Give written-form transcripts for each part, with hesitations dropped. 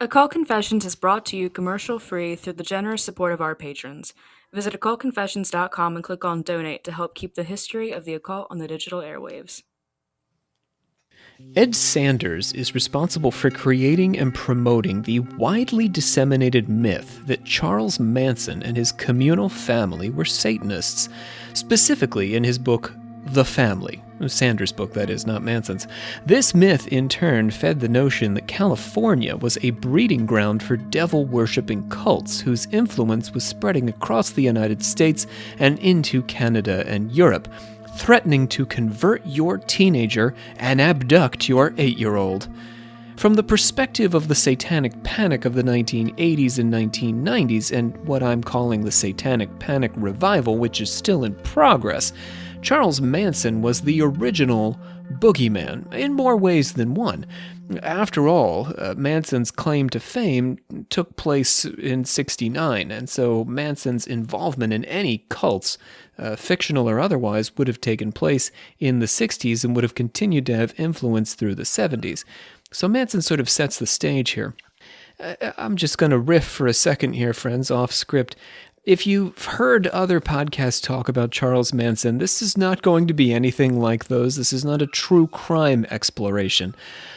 Occult Confessions is brought to you commercial-free through the generous support of our patrons. Visit occultconfessions.com and click on Donate to help keep the history of the occult on the digital airwaves. Ed Sanders is responsible for creating and promoting the widely disseminated myth that Charles Manson and his communal family were Satanists, specifically in his book, The Family. Sanders' book, that is, not Manson's. This myth, in turn, fed the notion that California was a breeding ground for devil-worshipping cults whose influence was spreading across the United States and into Canada and Europe, threatening to convert your teenager and abduct your 8-year-old. From the perspective of the satanic panic of the 1980s and 1990s, and what I'm calling the satanic panic revival, which is still in progress, Charles Manson was the original boogeyman, in more ways than one. After all, Manson's claim to fame took place in '69, and so Manson's involvement in any cults, fictional or otherwise, would have taken place in the '60s and would have continued to have influence through the '70s. So Manson sort of sets the stage here. I'm just going to riff for a second here, friends, off script. If you've heard other podcasts talk about Charles Manson, this is not going to be anything like those. This is not a true crime exploration.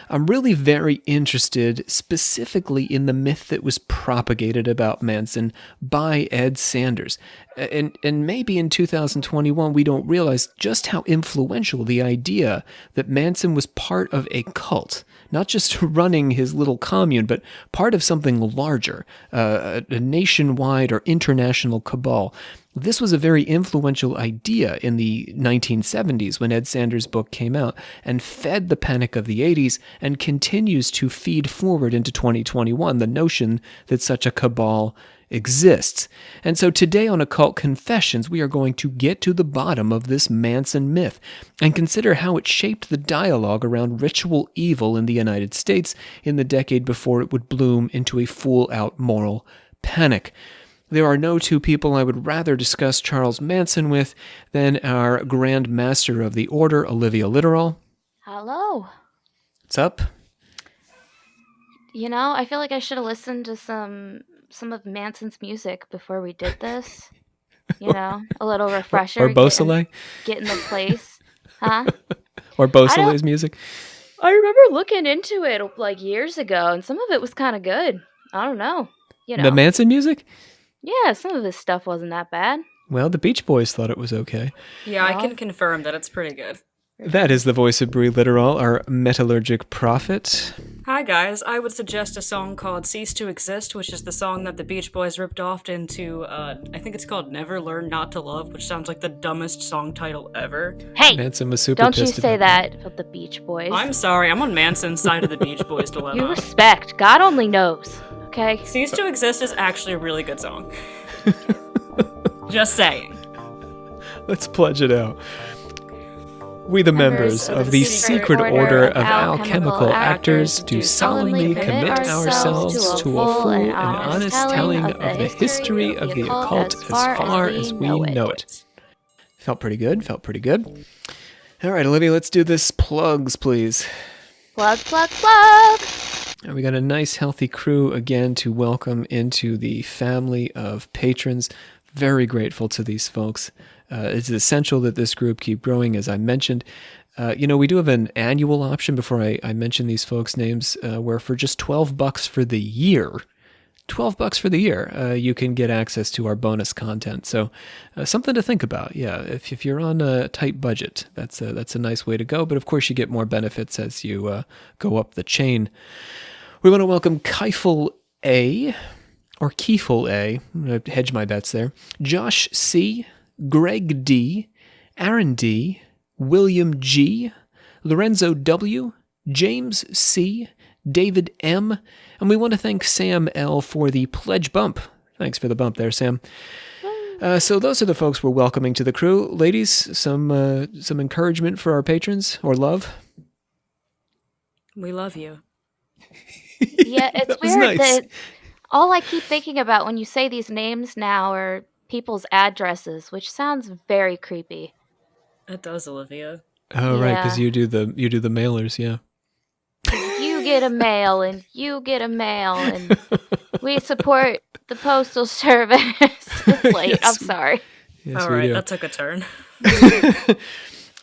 I'm really very interested specifically in the myth that was propagated about Manson by Ed Sanders. And maybe in 2021 we don't realize just how influential the idea that Manson was part of a cult, not just running his little commune, but part of something larger, a nationwide or international cabal. This was a very influential idea in the 1970s when Ed Sanders' book came out and fed the panic of the 80s and continues to feed forward into 2021 the notion that such a cabal exists. And so today on Occult Confessions, we are going to get to the bottom of this Manson myth and consider how it shaped the dialogue around ritual evil in the United States in the decade before it would bloom into a full-out moral panic. There are no two people I would rather discuss Charles Manson with than our Grand Master of the Order, Olivia Litterall. Hello. What's up? You know, I feel like I should have listened to some of Manson's music before we did this. You know, a little refresher. Or Beausoleil? Get in the place. Huh? Or Beausoleil's music? I remember looking into it like years ago, and some of it was kind of good. I don't know. You know. The Manson music? Yeah, some of his stuff wasn't that bad. Well, the Beach Boys thought it was okay. Yeah, I can confirm that it's pretty good. That is the voice of Brie Litterall, our metallurgic prophet. Hi guys, I would suggest a song called Cease to Exist, which is the song that the Beach Boys ripped off into, I think it's called Never Learn Not to Love, which sounds like the dumbest song title ever. Hey, Manson was super don't you pissed say about that about the Beach Boys. I'm sorry, I'm on Manson's side of the Beach Boys dilemma. You respect. God only knows, okay? Cease to Exist is actually a really good song. Just saying. Let's pledge it out. We, the members of the Secret Order of Alchemical Actors, do solemnly commit ourselves to a full and honest telling of the history of the occult as far as we know it. Felt pretty good, felt pretty good. All right, Olivia, let's do this. Plugs, please. Plug, plug, plug! And we got a nice, healthy crew again to welcome into the family of patrons. Very grateful to these folks. It's essential that this group keep growing, as I mentioned. We do have an annual option before I mention these folks' names, where for just $12 for the year, $12 for the year, you can get access to our bonus content. So something to think about. Yeah, if you're on a tight budget, that's a nice way to go. But of course, you get more benefits as you go up the chain. We want to welcome Keifel A, or Keifel A. I'm going to hedge my bets there. Josh C, Greg D, Aaron D, William G, Lorenzo W, James C, David M, and we want to thank Sam L for the pledge bump. Thanks for the bump there, Sam. So those are the folks we're welcoming to the crew. Ladies, some encouragement for our patrons, or love? We love you. Yeah, it's weird nice. that all I keep thinking about when you say these names now are people's addresses, which sounds very creepy. It does, Olivia. Oh, right, Yeah. because you do the mailers, yeah. You get a mail, and you get a mail, and we support the postal service. It's late. Yes, I'm sorry. Yes, All we right, do. that took a turn.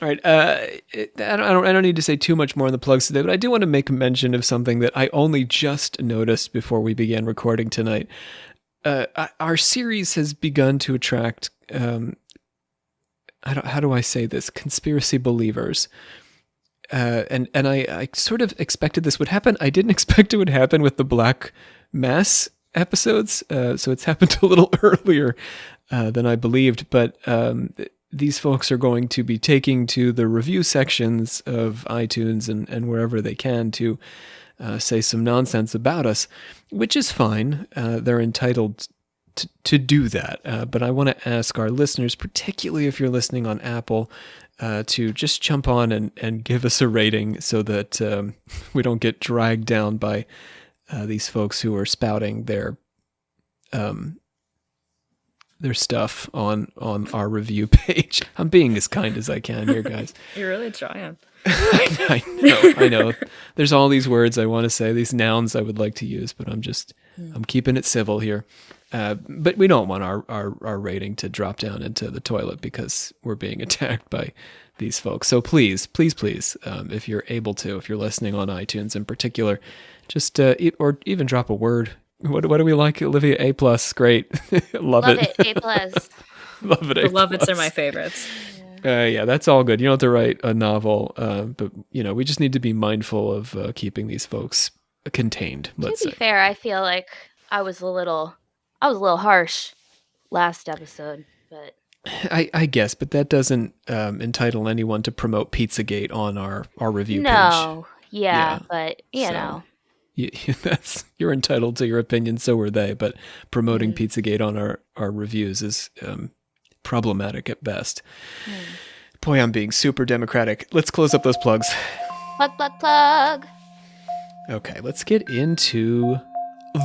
All right. I don't need to say too much more on the plugs today, but I do want to make mention of something that I only just noticed before we began recording tonight. Our series has begun to attract, how do I say this? Conspiracy believers. And I sort of expected this would happen. I didn't expect it would happen with the Black Mass episodes. So it's happened a little earlier than I believed. But these folks are going to be taking to the review sections of iTunes and wherever they can to say some nonsense about us, which is fine. They're entitled to do that. But I want to ask our listeners, particularly if you're listening on Apple, to just jump on and give us a rating so that we don't get dragged down by these folks who are spouting their stuff on our review page. I'm being as kind as I can here, guys. You're really trying. I know. There's all these words I want to say, these nouns I would like to use, but I'm keeping it civil here. But we don't want our rating to drop down into the toilet because we're being attacked by these folks. So please, if you're able to, if you're listening on iTunes in particular, just or even drop a word. What do we like, Olivia? A+, great. Love it. A+. Love it. The Lovitz are my favorites. Yeah, that's all good. You don't have to write a novel, but we just need to be mindful of keeping these folks contained. Let's To be say. fair, I feel like I was a little harsh last episode, but I guess, but that doesn't entitle anyone to promote Pizzagate on our review page. no, yeah, Yeah, but so- You're entitled to your opinion, so are they. But promoting Pizzagate on our reviews is problematic at best. Boy, I'm being super democratic. Let's close up those plugs. plug. Okay, let's get into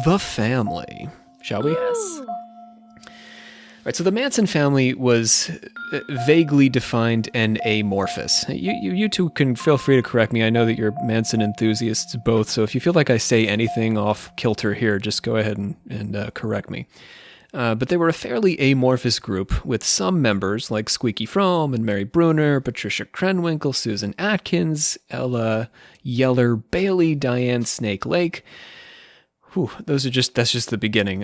the family, shall we? Yes. All right, so the Manson family was vaguely defined and amorphous. You two can feel free to correct me. I know that you're Manson enthusiasts both, so if you feel like I say anything off kilter here, just go ahead and correct me. But they were a fairly amorphous group, with some members like Squeaky Fromme and Mary Bruner, Patricia Krenwinkel, Susan Atkins, Ella Yeller Bailey, Diane Snake Lake. That's just the beginning.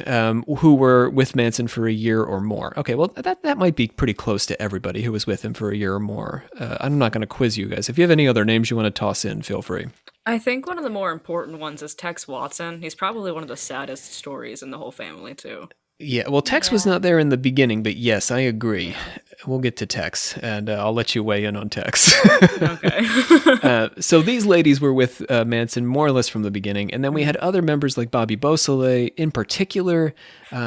Who were with Manson for a year or more. Okay, well, that might be pretty close to everybody who was with him for a year or more. I'm not going to quiz you guys. If you have any other names you want to toss in, feel free. I think one of the more important ones is Tex Watson. He's probably one of the saddest stories in the whole family, too. Yeah, well, Tex was not there in the beginning, but yes, I agree. We'll get to Tex, and I'll let you weigh in on Tex. Okay. So these ladies were with Manson more or less from the beginning, and then we had other members like Bobby Beausoleil, in particular,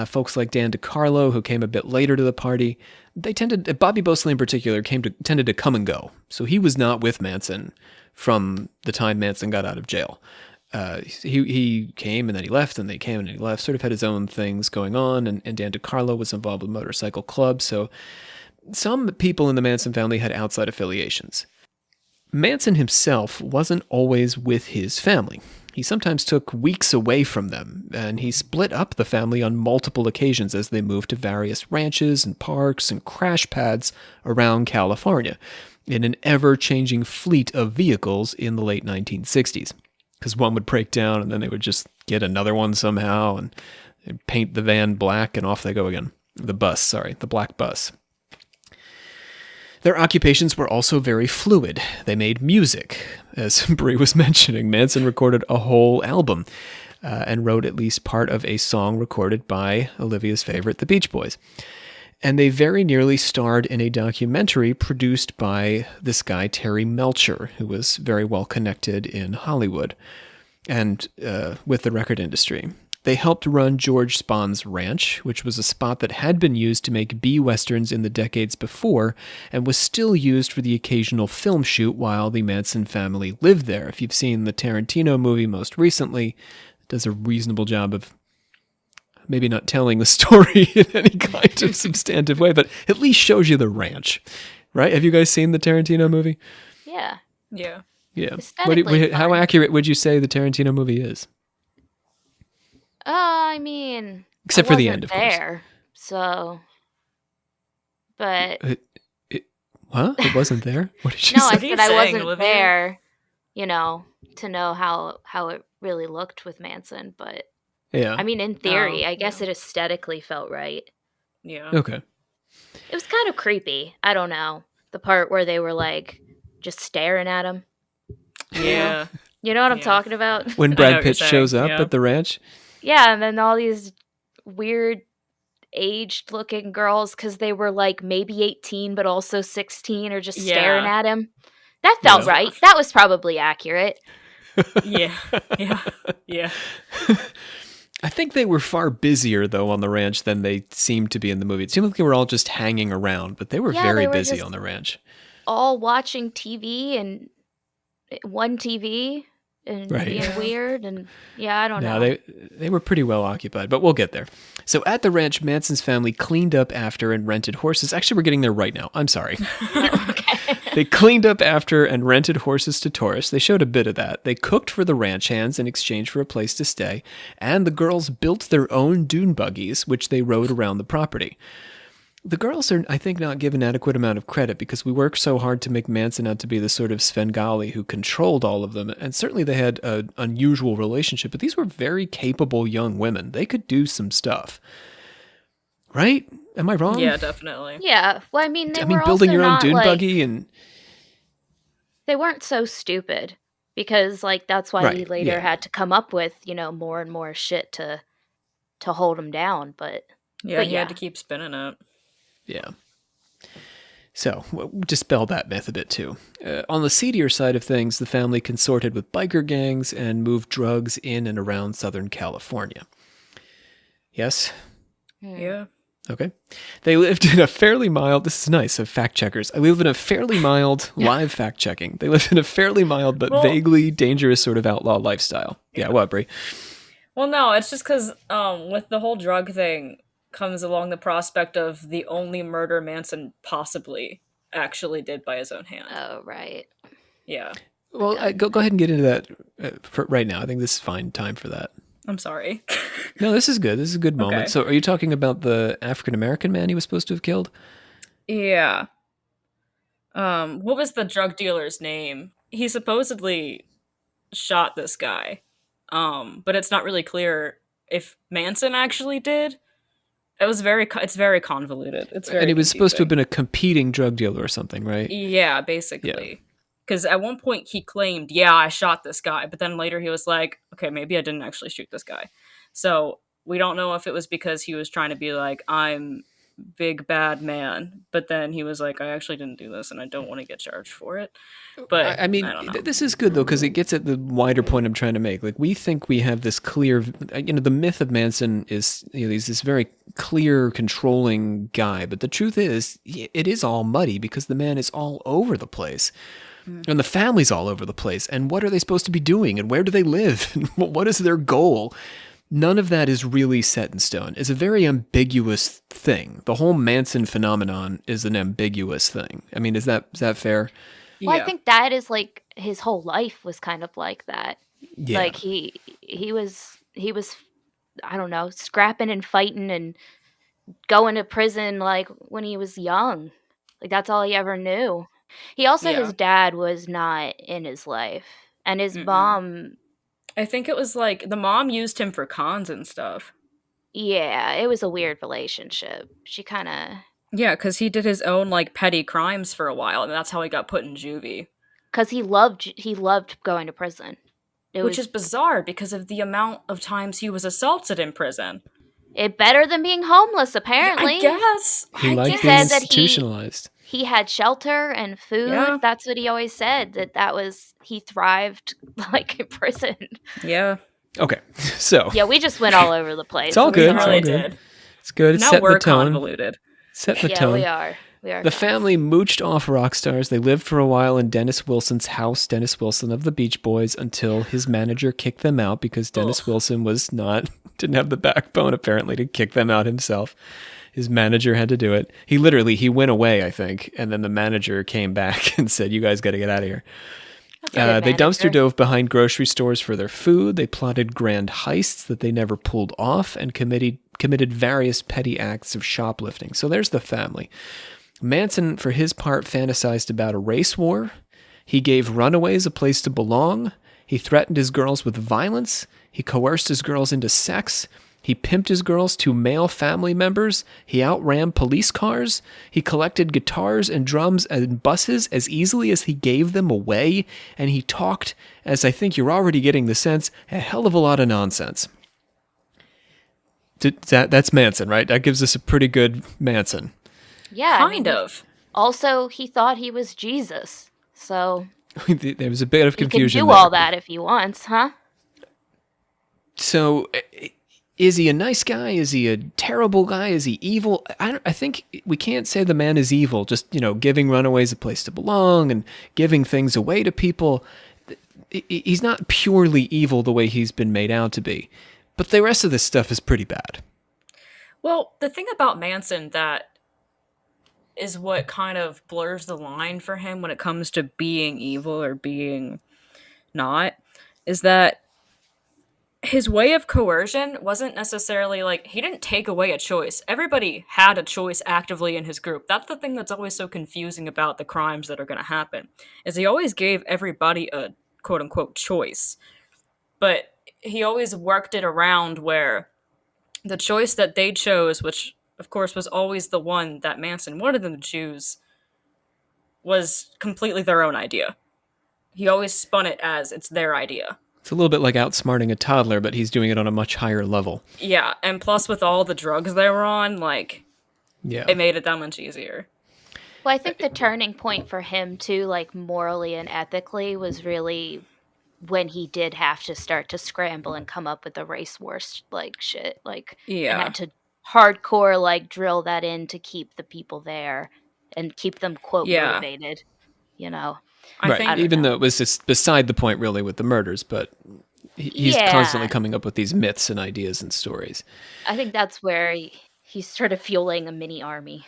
folks like Dan DeCarlo, who came a bit later to the party. Bobby Beausoleil in particular, tended to come and go, so he was not with Manson from the time Manson got out of jail. He came and then he left, and they came and he left, sort of had his own things going on, and Dan DeCarlo was involved with Motorcycle Club, so some people in the Manson family had outside affiliations. Manson himself wasn't always with his family. He sometimes took weeks away from them, and he split up the family on multiple occasions as they moved to various ranches and parks and crash pads around California in an ever-changing fleet of vehicles in the late 1960s. Because one would break down, and then they would just get another one somehow, and they'd paint the van black, and off they go again. The black bus. Their occupations were also very fluid. They made music. As Brie was mentioning, Manson recorded a whole album and wrote at least part of a song recorded by Olivia's favorite, the Beach Boys. And they very nearly starred in a documentary produced by this guy, Terry Melcher, who was very well connected in Hollywood and with the record industry. They helped run George Spahn's ranch, which was a spot that had been used to make B-westerns in the decades before and was still used for the occasional film shoot while the Manson family lived there. If you've seen the Tarantino movie most recently, it does a reasonable job of maybe not telling the story in any kind of substantive way, but at least shows you the ranch, right? Have you guys seen the Tarantino movie? Yeah. Yeah. Yeah. Aesthetically How fun. accurate would you say the Tarantino movie is? I mean, Except I for the wasn't end, of course. there, so. But Huh? It wasn't there? What did you no, say? I What are you said I saying, wasn't Olivia? there. To know how it really looked with Manson, but Yeah. I mean, in theory, Oh, I guess yeah. it aesthetically felt right. Yeah. Okay. It was kind of creepy. I don't know. The part where they were like just staring at him. Yeah. You know what I'm Yeah. talking about? When I know Brad what you're Pitt shows saying, up yeah. at the ranch. Yeah, and then all these weird aged looking girls because they were like maybe 18 but also 16 or just staring Yeah. at him. That felt Yeah. right. That was probably accurate. Yeah. Yeah. Yeah. I think they were far busier, though, on the ranch than they seemed to be in the movie. It seemed like they were all just hanging around, but they were Yeah, very they were busy just on the ranch. all watching TV and one TV and Right. being Yeah. weird and yeah, I don't No, know. they were pretty well occupied, but we'll get there. So at the ranch, Manson's family cleaned up after and rented horses. Actually, we're getting there right now. I'm sorry. Okay. They cleaned up after and rented horses to tourists. They showed a bit of that. They cooked for the ranch hands in exchange for a place to stay, and the girls built their own dune buggies, which they rode around the property. The girls are, I think, not given adequate amount of credit because we worked so hard to make Manson out to be the sort of Svengali who controlled all of them, and certainly they had an unusual relationship, but these were very capable young women. They could do some stuff. Right? Am I wrong? Yeah, definitely. Yeah. Well, I mean, they were building also your own not dune like buggy and... they weren't so stupid because like that's why he Right, later yeah. had to come up with, more and more shit to hold him down, but Yeah, But he yeah. had to keep spinning it. Yeah. So, dispel that myth a bit too. On the seedier side of things, the family consorted with biker gangs and moved drugs in and around Southern California. Yes? Yeah. Okay. They lived in a fairly mild, this is nice, of fact checkers. I live in a fairly mild, live fact checking. They lived in a fairly mild but Well- vaguely dangerous sort of outlaw lifestyle. Yeah, what, Brie? Well, no, it's just because with the whole drug thing comes along the prospect of the only murder Manson possibly actually did by his own hand. oh right. Yeah. Well, go ahead and get into that for right now. I think this is fine time for that. I'm sorry. No, this is good. This is a good moment. Okay. So, are you talking about the African American man he was supposed to have killed? Yeah. What was the drug dealer's name? He supposedly shot this guy. But it's not really clear if Manson actually did. It's very convoluted. It's very And he was supposed to have confusing. been a competing drug dealer or something, right? Yeah, basically. Because at one point he claimed, yeah, I shot this guy. But then later he was like, okay, maybe I didn't actually shoot this guy. So we don't know if it was because he was trying to be like, I'm big bad man. But then he was like, I actually didn't do this and I don't want to get charged for it. But I mean, I don't know. this is good though because it gets at the wider point I'm trying to make. Like we think we have this clear, the myth of Manson is, he's this very clear, controlling guy. But the truth is, it is all muddy because the man is all over the place. And the family's all over the place. And what are they supposed to be doing? And where do they live? And what is their goal? None of that is really set in stone. It's a very ambiguous thing. The whole Manson phenomenon is an ambiguous thing. I mean, is that fair? Well, Yeah. I think that is like his whole life was kind of like that. Yeah. Like he was I don't know, scrapping and fighting and going to prison like when he was young. Like that's all he ever knew. He also Yeah. his dad was not in his life. And his Mm-mm. mom, I think it was like the mom used him for cons and stuff. yeah, it was a weird relationship. She kind of Yeah, because he did his own like petty crimes for a while, and that's how he got put in juvie. cuz he loved going to prison. Which is bizarre because of the amount of times he was assaulted in prison. it better than being homeless apparently. I guess. He liked guess. being said that he- institutionalized. He had shelter and food. Yeah. That's what he always said. That was he thrived like in prison. Yeah. Okay, so Yeah, we just went all over the place. It's all I'm good, We it's sorry. all really good. did. it's good. It's Now setting we're the tone. convoluted. Set the Yeah, tone. we are. We are. The family mooched off rock stars. They lived for a while in Dennis Wilson's house, Dennis Wilson of the Beach Boys, until his manager kicked them out because Dennis Ugh. Wilson didn't have the backbone apparently to kick them out himself. His manager had to do it. He went away, I think, and then the manager came back and said, "You guys got to get out of here." Good They dumpster manager. dove behind grocery stores for their food. They plotted grand heists that they never pulled off and committed various petty acts of shoplifting. So there's the family. Manson, for his part, fantasized about a race war. He gave runaways a place to belong. He threatened his girls with violence. He coerced his girls into sex. He pimped his girls to male family members. He outran police cars. He collected guitars and drums and buses as easily as he gave them away. And he talked, as I think you're already getting the sense, a hell of a lot of nonsense. That's Manson, right? That gives us a pretty good Manson. Yeah. Kind of. Also, he thought he was Jesus. So There was a bit of he can confusion do there. all that if he wants, huh? So, is he a nice guy? Is he a terrible guy? Is he evil? I think we can't say the man is evil. Just, giving runaways a place to belong and giving things away to people. He's not purely evil the way he's been made out to be. But the rest of this stuff is pretty bad. Well, the thing about Manson that is what kind of blurs the line for him when it comes to being evil or being not is that his way of coercion wasn't necessarily like he didn't take away a choice. Everybody had a choice actively in his group. That's the thing that's always so confusing about the crimes that are going to happen. Is he always gave everybody a quote unquote choice. But he always worked it around where the choice that they chose, which of course was always the one that Manson wanted them to choose, was completely their own idea. He always spun it as it's their idea. It's a little bit like outsmarting a toddler, but he's doing it on a much higher level. Yeah, and plus with all the drugs they were on, Yeah. it made it that much easier. Well, I think the turning point for him, too, morally and ethically, was really when he did have to start to scramble and come up with the race war, shit. Yeah. And had to hardcore, drill that in to keep the people there and keep them, quote, Yeah. motivated, I Right, think even though it was just beside the point really with the murders, but he's Yeah. constantly coming up with these myths and ideas and stories. I think that's where he's sort of fueling a mini army.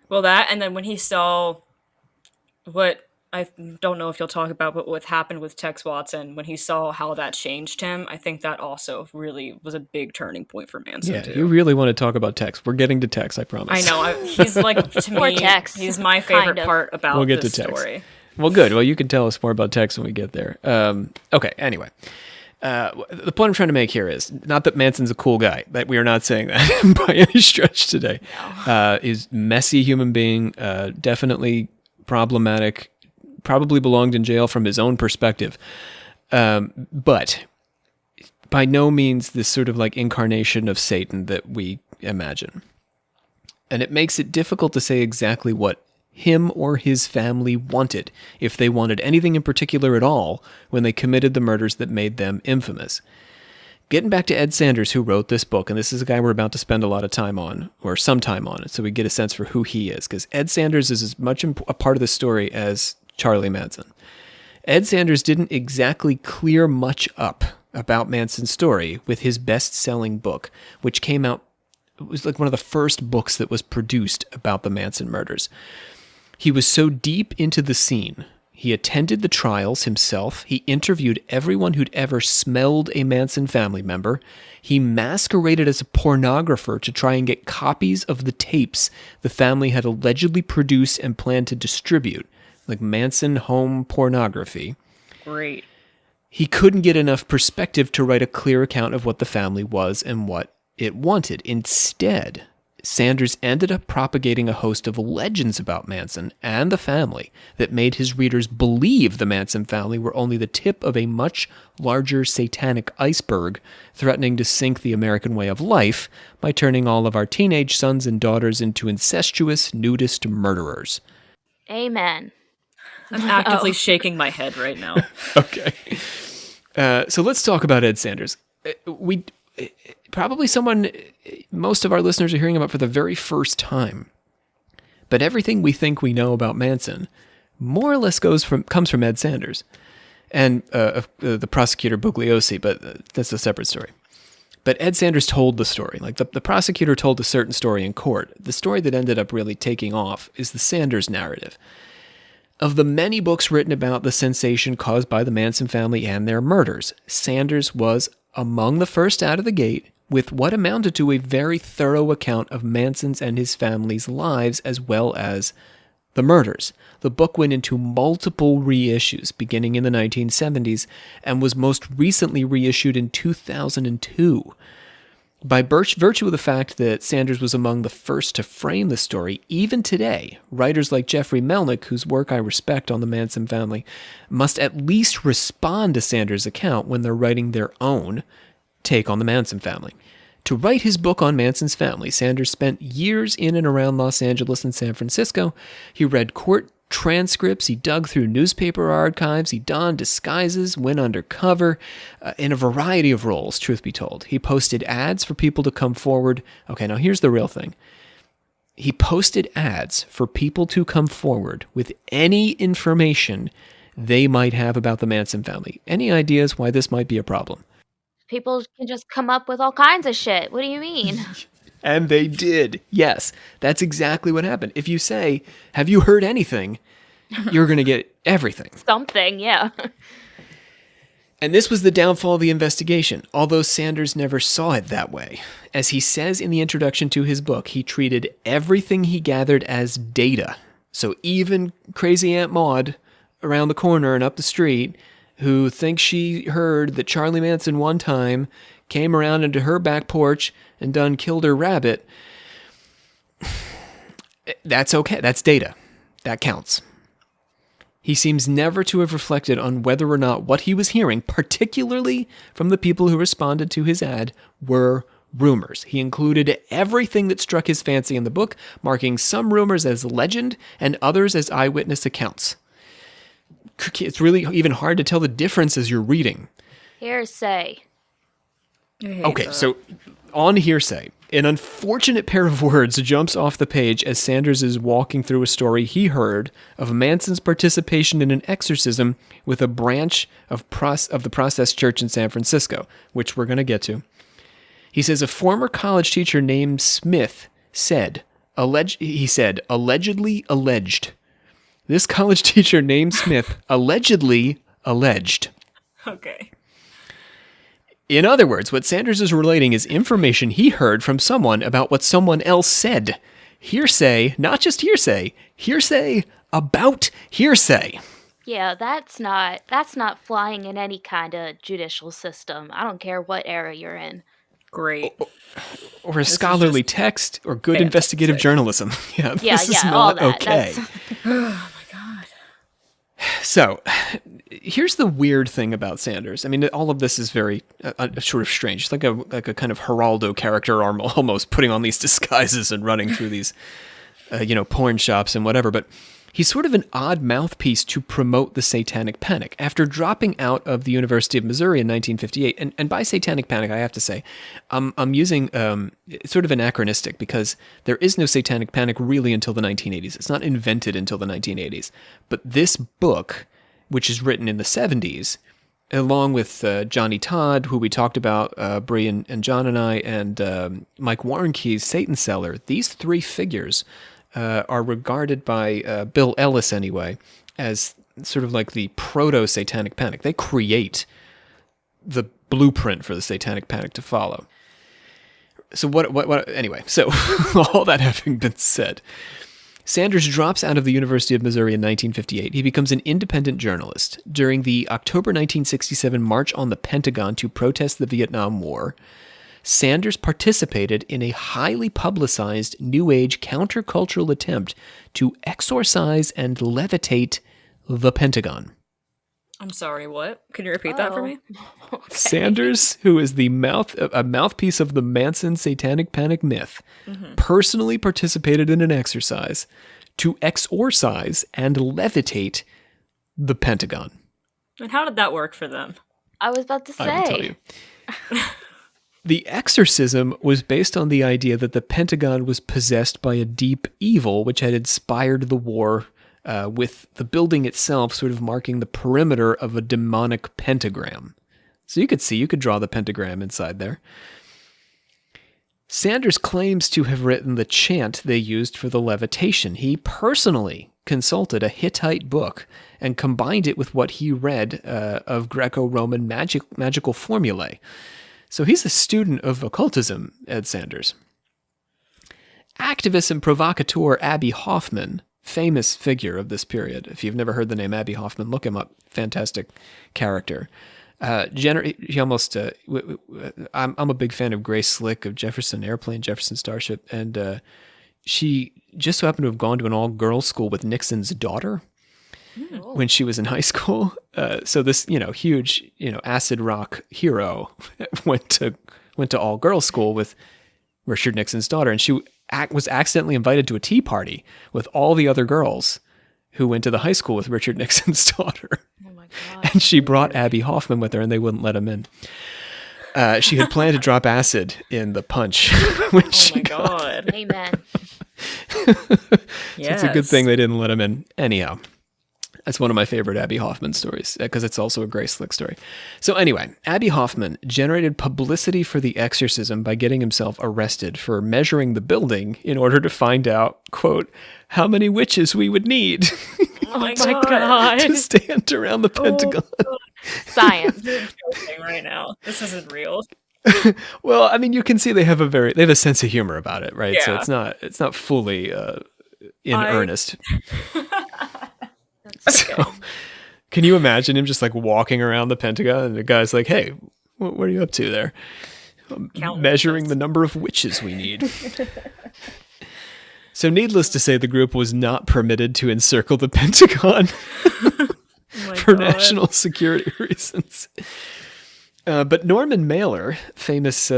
well that and then when he saw what I don't know if you'll talk about, but what happened with Tex Watson, when he saw how that changed him, I think that also really was a big turning point for Manson Yeah, too. you really want to talk about Tex. We're getting to Tex, I promise. I know. He's to Poor me, Tex, he's my favorite kind of. part about We'll get this to Tex. story. Well, good. Well, you can tell us more about Tex when we get there. Okay, anyway. The point I'm trying to make here is not that Manson's a cool guy. That we are not saying that by any stretch today. He's messy human being, definitely problematic, probably belonged in jail from his own perspective. But by no means this sort of incarnation of Satan that we imagine. And it makes it difficult to say exactly what him or his family wanted, if they wanted anything in particular at all, when they committed the murders that made them infamous. Getting back to Ed Sanders, who wrote this book, and this is a guy we're about to spend a lot of time on, or some time on it, so we get a sense for who he is, because Ed Sanders is as much a part of the story as Charlie Manson. Ed Sanders didn't exactly clear much up about Manson's story with his best-selling book, which came out, it was one of the first books that was produced about the Manson murders. He was so deep into the scene. He attended the trials himself. He interviewed everyone who'd ever smelled a Manson family member. He masqueraded as a pornographer to try and get copies of the tapes the family had allegedly produced and planned to distribute, like Manson home pornography. Great. He couldn't get enough perspective to write a clear account of what the family was and what it wanted. Instead, Sanders ended up propagating a host of legends about Manson and the family that made his readers believe the Manson family were only the tip of a much larger satanic iceberg threatening to sink the American way of life by turning all of our teenage sons and daughters into incestuous nudist murderers. Amen. I'm actively shaking my head right now. Okay. So let's talk about Ed Sanders. Probably someone most of our listeners are hearing about for the very first time. But everything we think we know about Manson more or less comes from Ed Sanders and the prosecutor Bugliosi, but that's a separate story. But Ed Sanders told the story. The prosecutor told a certain story in court. The story that ended up really taking off is the Sanders narrative. Of the many books written about the sensation caused by the Manson family and their murders, Sanders was among the first out of the gate with what amounted to a very thorough account of Manson's and his family's lives as well as the murders. The book went into multiple reissues beginning in the 1970s and was most recently reissued in 2002. By virtue of the fact that Sanders was among the first to frame the story, even today, writers like Jeffrey Melnick, whose work I respect on the Manson family, must at least respond to Sanders' account when they're writing their own take on the Manson family. To write his book on Manson's family, Sanders spent years in and around Los Angeles and San Francisco. He read court transcripts, he dug through newspaper archives, he donned disguises, went undercover, in a variety of roles, truth be told. He posted ads for people to come forward. Okay, now here's the real thing. He posted ads for people to come forward with any information they might have about the Manson family. Any ideas why this might be a problem? People can just come up with all kinds of shit. What do you mean? And they did. Yes, that's exactly what happened. If you say, have you heard anything? You're going to get everything. Something, yeah. And this was the downfall of the investigation, although Sanders never saw it that way. As he says in the introduction to his book, he treated everything he gathered as data. So even crazy Aunt Maud around the corner and up the street, who thinks she heard that Charlie Manson one time came around into her back porch and done killed her rabbit, that's okay. That's data. That counts. He seems never to have reflected on whether or not what he was hearing, particularly from the people who responded to his ad, were rumors. He included everything that struck his fancy in the book, marking some rumors as legend and others as eyewitness accounts. It's really even hard to tell the difference as you're reading. Hearsay. Okay, so on hearsay, an unfortunate pair of words jumps off the page as Sanders is walking through a story he heard of Manson's participation in an exorcism with a branch of the Process Church in San Francisco, which we're going to get to. He says a former college teacher named Smith said, allegedly alleged. This college teacher named Smith allegedly alleged. Okay. In other words, what Sanders is relating is information he heard from someone about what someone else said. Hearsay, not just hearsay about hearsay. Yeah, that's not flying in any kind of judicial system. I don't care what era you're in. Great. Or a scholarly text or good investigative journalism. Yeah, this is not okay. Oh my God. So, here's the weird thing about Sanders. I mean, all of this is very sort of strange. It's like a kind of Geraldo character, almost putting on these disguises and running through these, porn shops and whatever. But he's sort of an odd mouthpiece to promote the Satanic Panic. After dropping out of the University of Missouri in 1958, and by Satanic Panic, I have to say, I'm using it's sort of anachronistic because there is no Satanic Panic really until the 1980s. It's not invented until the 1980s. But this book, which is written in the 70s, along with Johnny Todd, who we talked about, Bree and John and I, and Mike Warnke's Satan Seller, these three figures are regarded by Bill Ellis anyway as sort of like the proto-Satanic Panic. They create the blueprint for the Satanic Panic to follow. So anyway, so all that having been said, Sanders drops out of the University of Missouri in 1958. He becomes an independent journalist. During the October 1967 March on the Pentagon to protest the Vietnam War, Sanders participated in a highly publicized New Age countercultural attempt to exorcise and levitate the Pentagon. I'm sorry, what? Can you repeat that for me? Okay. Sanders, who is a mouthpiece of the Manson Satanic Panic myth, personally participated in an exercise to exorcise and levitate the Pentagon. And how did that work for them? I was about to say. I will tell you. The exorcism was based on the idea that the Pentagon was possessed by a deep evil, which had inspired the war, with the building itself sort of marking the perimeter of a demonic pentagram. So you could draw the pentagram inside there. Sanders claims to have written the chant they used for the levitation. He personally consulted a Hittite book and combined it with what he read of Greco-Roman magical formulae. So he's a student of occultism, Ed Sanders. Activist and provocateur Abbie Hoffman, famous figure of this period. If you've never heard the name Abbie Hoffman, look him up. Fantastic character. He almost. I'm a big fan of Grace Slick of Jefferson Airplane, Jefferson Starship, and she just so happened to have gone to an all-girls school with Nixon's daughter when she was in high school. So this, huge, acid rock hero went to all-girls school with Richard Nixon's daughter, and she was accidentally invited to a tea party with all the other girls who went to the high school with Richard Nixon's daughter. Oh my God. And she brought Abbie Hoffman with her, and they wouldn't let him in. She had planned to drop acid in the punch when she got there. God. Amen. So it's a good thing they didn't let him in. Anyhow, that's one of my favorite Abbie Hoffman stories because it's also a Grace Slick story. So anyway, Abbie Hoffman generated publicity for the exorcism by getting himself arrested for measuring the building in order to find out, quote, how many witches we would need Oh my God. God. to stand around the Pentagon. Science. You're joking right now. This isn't real. Well, I mean, you can see they have a sense of humor about it, right? So Yeah. it's not fully in earnest. So, can you imagine him just like walking around the Pentagon and the guy's like, hey, what are you up to there? Count Measuring witches. the number of witches we need. So needless to say, the group was not permitted to encircle the Pentagon Oh my for God. national security reasons. But Norman Mailer, famous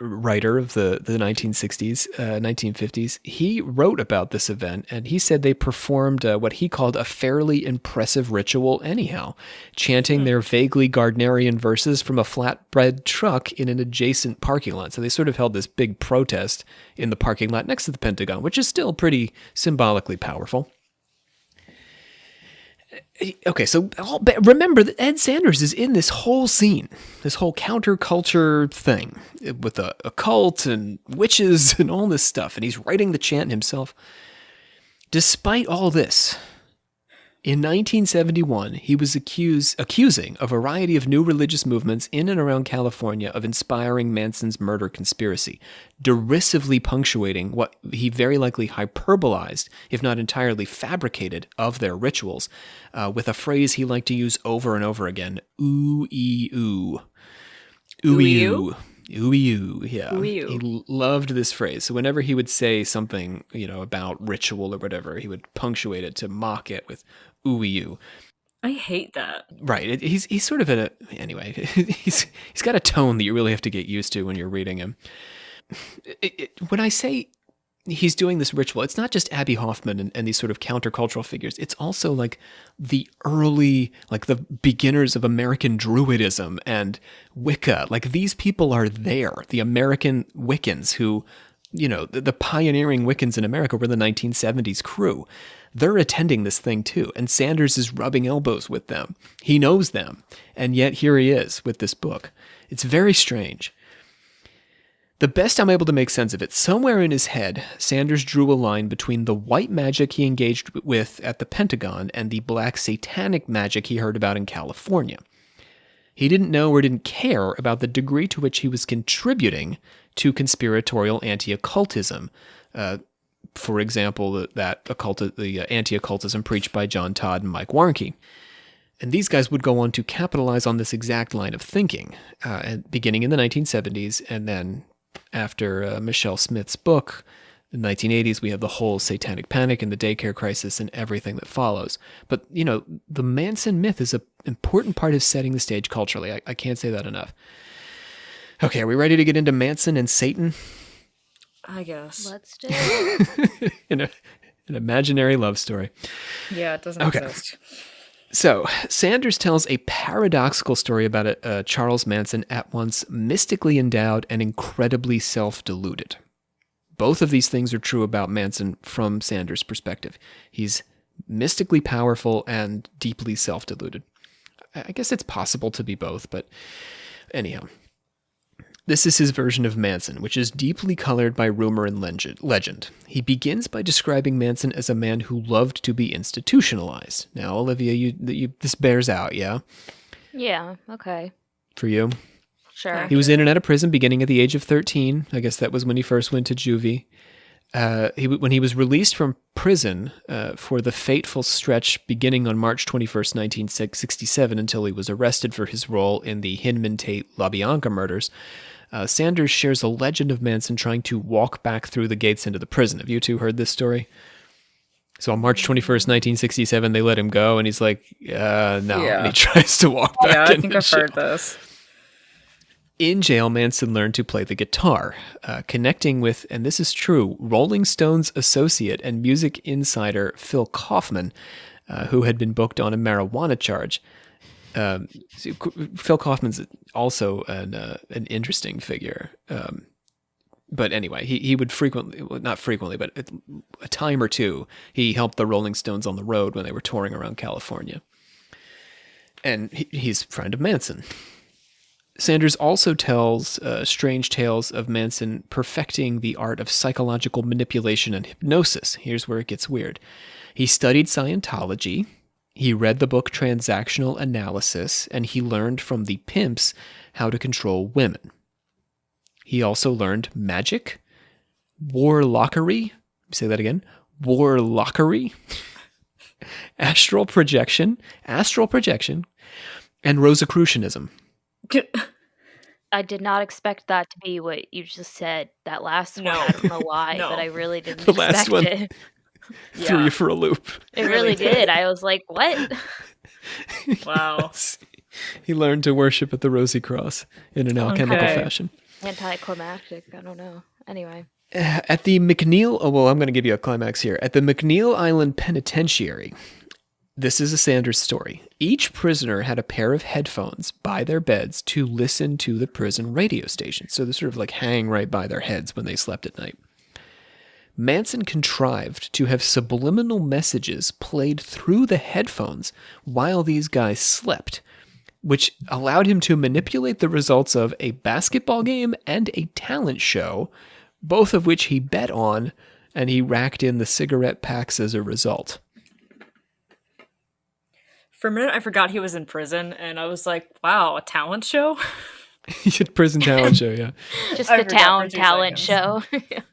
writer of the 1960s, 1950s, he wrote about this event, and he said they performed what he called a fairly impressive ritual anyhow, chanting their vaguely Gardnerian verses from a flatbed truck in an adjacent parking lot. So they sort of held this big protest in the parking lot next to the Pentagon, which is still pretty symbolically powerful. Okay, so remember that Ed Sanders is in this whole scene, this whole counterculture thing with the occult and witches and all this stuff, and he's writing the chant himself. Despite all this, in 1971, he was accusing a variety of new religious movements in and around California of inspiring Manson's murder conspiracy, derisively punctuating what he very likely hyperbolized, if not entirely fabricated, of their rituals, with a phrase he liked to use over and over again, ooh-ee-oo. Ooh-ee-oo. Ooh-ee-oo, yeah. Ooh-ee-oo. He loved this phrase. So whenever he would say something, about ritual or whatever, he would punctuate it to mock it with ooh-ee-oo. I hate that. Right. He's sort of anyway, he's got a tone that you really have to get used to when you're reading him. When I say he's doing this ritual, it's not just Abbie Hoffman and these sort of countercultural figures. It's also like the early, like the beginners of American Druidism and Wicca. Like these people are there. The American Wiccans who, the pioneering Wiccans in America were the 1970s crew. They're attending this thing too. And Sanders is rubbing elbows with them. He knows them. And yet here he is with this book. It's very strange. The best I'm able to make sense of it, somewhere in his head, Sanders drew a line between the white magic he engaged with at the Pentagon and the black satanic magic he heard about in California. He didn't know or didn't care about the degree to which he was contributing to conspiratorial anti-occultism. For example, the anti-occultism preached by John Todd and Mike Warnke. And these guys would go on to capitalize on this exact line of thinking, beginning in the 1970s, and then after Michelle Smith's book, in the 1980s, we have the whole satanic panic and the daycare crisis and everything that follows. But, the Manson myth is an important part of setting the stage culturally. I can't say that enough. Okay, are we ready to get into Manson and Satan? I guess. Let's do it. in an imaginary love story. Yeah, it doesn't Okay. exist. So, Sanders tells a paradoxical story about Charles Manson, at once mystically endowed and incredibly self-deluded. Both of these things are true about Manson from Sanders' perspective. He's mystically powerful and deeply self-deluded. I guess it's possible to be both, but anyhow. This is his version of Manson, which is deeply colored by rumor and legend. He begins by describing Manson as a man who loved to be institutionalized. Now, Olivia, this bears out, yeah? Yeah, okay. For you? Sure. He was in and out of prison beginning at the age of 13. I guess that was when he first went to juvie. When he was released from prison for the fateful stretch beginning on March 21st, 1967, until he was arrested for his role in the Hinman Tate LaBianca murders, Sanders shares a legend of Manson trying to walk back through the gates into the prison. Have you two heard this story? So on March 21st, 1967, they let him go, and he's like, no. Yeah. And he tries to walk back Yeah, I think I've heard this. In jail, Manson learned to play the guitar, connecting with, and this is true, Rolling Stones associate and music insider Phil Kaufman, who had been booked on a marijuana charge. Phil Kaufman's also an interesting figure. But anyway, he would frequently, well, not frequently, but a time or two, he helped the Rolling Stones on the road when they were touring around California. And he's a friend of Manson. Sanders also tells strange tales of Manson perfecting the art of psychological manipulation and hypnosis. Here's where it gets weird. He studied Scientology, he read the book Transactional Analysis, and he learned from the pimps how to control women. He also learned magic, warlockery, say that again, warlockery, astral projection, and Rosicrucianism. I did not expect that to be what you just said. That last one, I don't know why, but I really didn't expect last one it. Threw you for a loop. It really did. I was like, what? Wow. Yes. He learned to worship at the Rosy Cross in an alchemical fashion. Anticlimactic. I don't know. Anyway. At the McNeil... Oh, well, I'm going to give you a climax here. At the McNeil Island Penitentiary, this is a Sanders story. Each prisoner had a pair of headphones by their beds to listen to the prison radio station. So they sort of like hang right by their heads when they slept at night. Manson contrived to have subliminal messages played through the headphones while these guys slept, which allowed him to manipulate the results of a basketball game and a talent show, both of which he bet on, and he racked in the cigarette packs as a result. For a minute, I forgot he was in prison, and I was like, wow, a talent show? Prison talent show, yeah. Just the town talent show.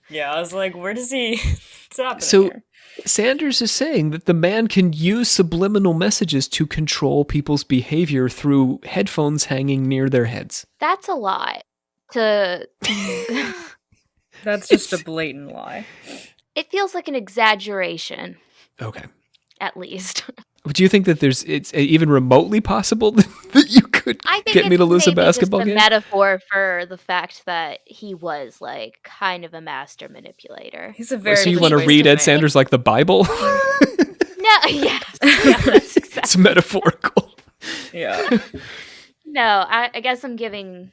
Yeah, I was like, where does he... What's happening So here? Sanders is saying that the man can use subliminal messages to control people's behavior through headphones hanging near their heads. That's a lot to... That's just a blatant lie. It feels like an exaggeration. Okay. At least. Do you think that it's even remotely possible that you could get me to lose a basketball game? It's a metaphor for the fact that he was like kind of a master manipulator. He's a very... So you want to read Ed Sanders like the Bible? No, yes. Yeah, that's exactly. It's metaphorical. Yeah. No, I guess I'm giving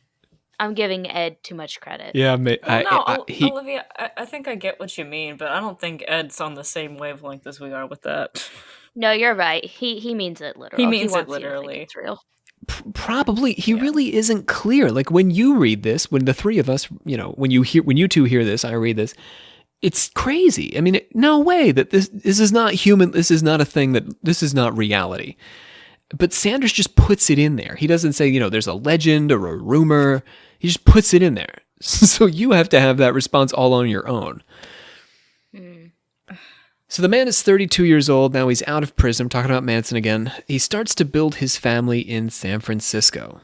Ed too much credit. Yeah, Olivia, I think I get what you mean, but I don't think Ed's on the same wavelength as we are with that. No, you're right. He means it literally. He means it literally. It's real. Probably. He really isn't clear. Like when you read this, when the three of us, when you two hear this, I read this, it's crazy. I mean, no way that this is not human. This is not a thing this is not reality. But Sanders just puts it in there. He doesn't say, there's a legend or a rumor. He just puts it in there. So you have to have that response all on your own. So the man is 32 years old. Now he's out of prison. I'm talking about Manson again. He starts to build his family in San Francisco.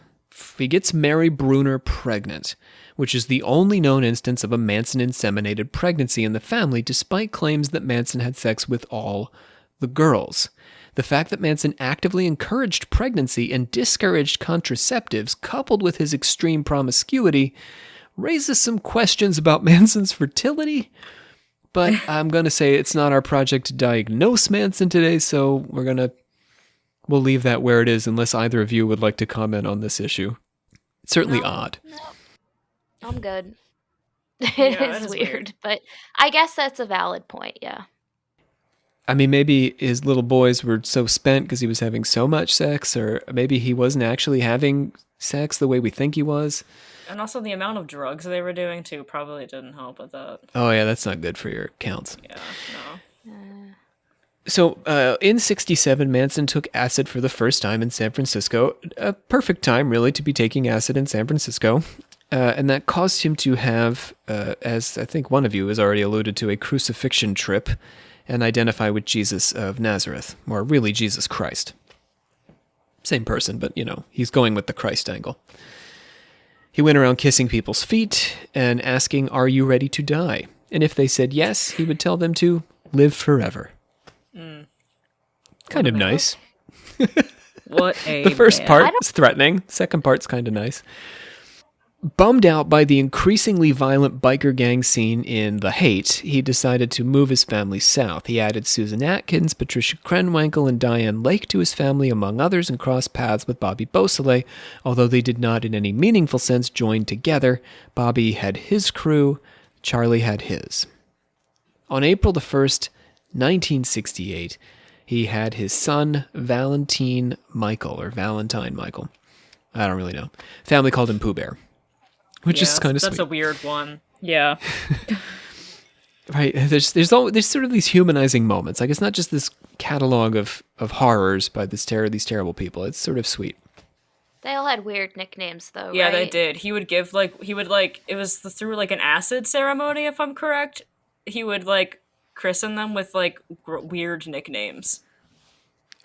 He gets Mary Bruner pregnant, which is the only known instance of a Manson-inseminated pregnancy in the family, despite claims that Manson had sex with all the girls. The fact that Manson actively encouraged pregnancy and discouraged contraceptives, coupled with his extreme promiscuity, raises some questions about Manson's fertility. But I'm going to say it's not our project to diagnose Manson today, so we'll leave that where it is unless either of you would like to comment on this issue. It's certainly odd. No, I'm good. It is weird, but I guess that's a valid point, yeah. I mean, maybe his little boys were so spent because he was having so much sex, or maybe he wasn't actually having sex the way we think he was. And also the amount of drugs they were doing too probably didn't help with that. Oh yeah, that's not good for your counts. Yeah, no. So, in 67, Manson took acid for the first time in San Francisco. A perfect time, really, to be taking acid in San Francisco. And that caused him to have, as I think one of you has already alluded to, a crucifixion trip and identify with Jesus of Nazareth, or really Jesus Christ. Same person, but, he's going with the Christ angle. He went around kissing people's feet and asking, "Are you ready to die?" And if they said yes, he would tell them to live forever. Kind of nice. What a The first man. part is threatening. Second part's kind of nice. Bummed out by the increasingly violent biker gang scene in The Hate, he decided to move his family south. He added Susan Atkins, Patricia Krenwinkel, and Diane Lake to his family, among others, and crossed paths with Bobby Beausoleil. Although they did not in any meaningful sense join together, Bobby had his crew, Charlie had his. On April the 1st, 1968, he had his son, Valentine Michael. I don't really know. Family called him Pooh Bear, which is kind of sweet. That's a weird one. Yeah. Right. There's sort of these humanizing moments. Like, it's not just this catalog of horrors by these terrible people. It's sort of sweet. They all had weird nicknames, though, Yeah, right? they did. He would give, it was through, an acid ceremony, if I'm correct. He would, christen them with, weird nicknames.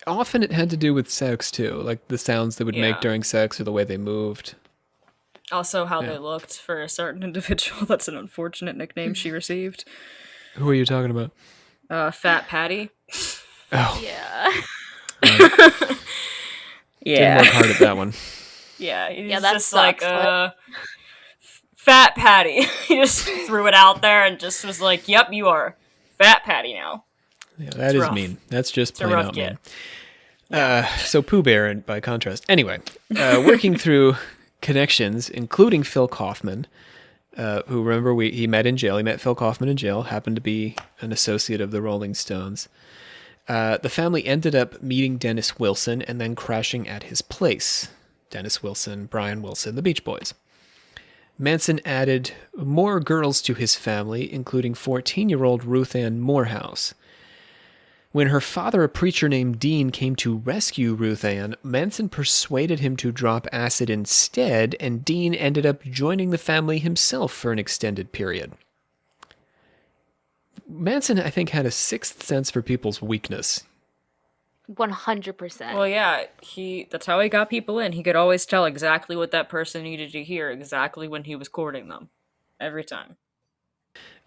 Often it had to do with sex, too. Like, the sounds they would make Yeah. during sex or the way they moved. Also, how they looked for a certain individual. That's an unfortunate nickname she received. Who are you talking about? Fat Patty. Oh, Yeah. didn't work hard at that one. Yeah, he's Yeah, that just sucks, Fat Patty. He just threw it out there and just was like, "Yep, you are Fat Patty now." Yeah, that is rough. mean. That's just It's a plain rough out get. mean. So Pooh Bear, by contrast. Anyway, working through connections, including Phil Kaufman, who, remember, he met in jail. He met Phil Kaufman in jail, happened to be an associate of the Rolling Stones. The family ended up meeting Dennis Wilson and then crashing at his place. Dennis Wilson, Brian Wilson, the Beach Boys. Manson added more girls to his family, including 14-year-old Ruth Ann Morehouse. When her father, a preacher named Dean, came to rescue Ruth Ann, Manson persuaded him to drop acid instead, and Dean ended up joining the family himself for an extended period. Manson, I think, had a sixth sense for people's weakness. 100%. Well, yeah, that's how he got people in. He could always tell exactly what that person needed to hear, exactly when he was courting them. Every time.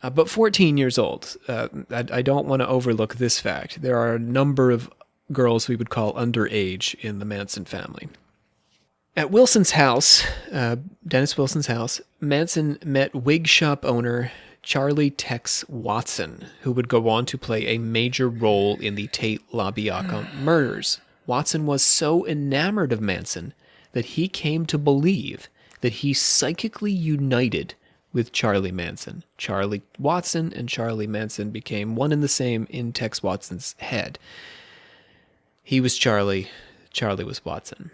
But 14 years old, I don't want to overlook this fact. There are a number of girls we would call underage in the Manson family. At Wilson's house, Dennis Wilson's house, Manson met wig shop owner Charlie Tex Watson, who would go on to play a major role in the Tate LaBianca murders. Watson was so enamored of Manson that he came to believe that he psychically united with Charlie Manson. Charlie Watson and Charlie Manson became one and the same in Tex Watson's head. He was Charlie, Charlie was Watson.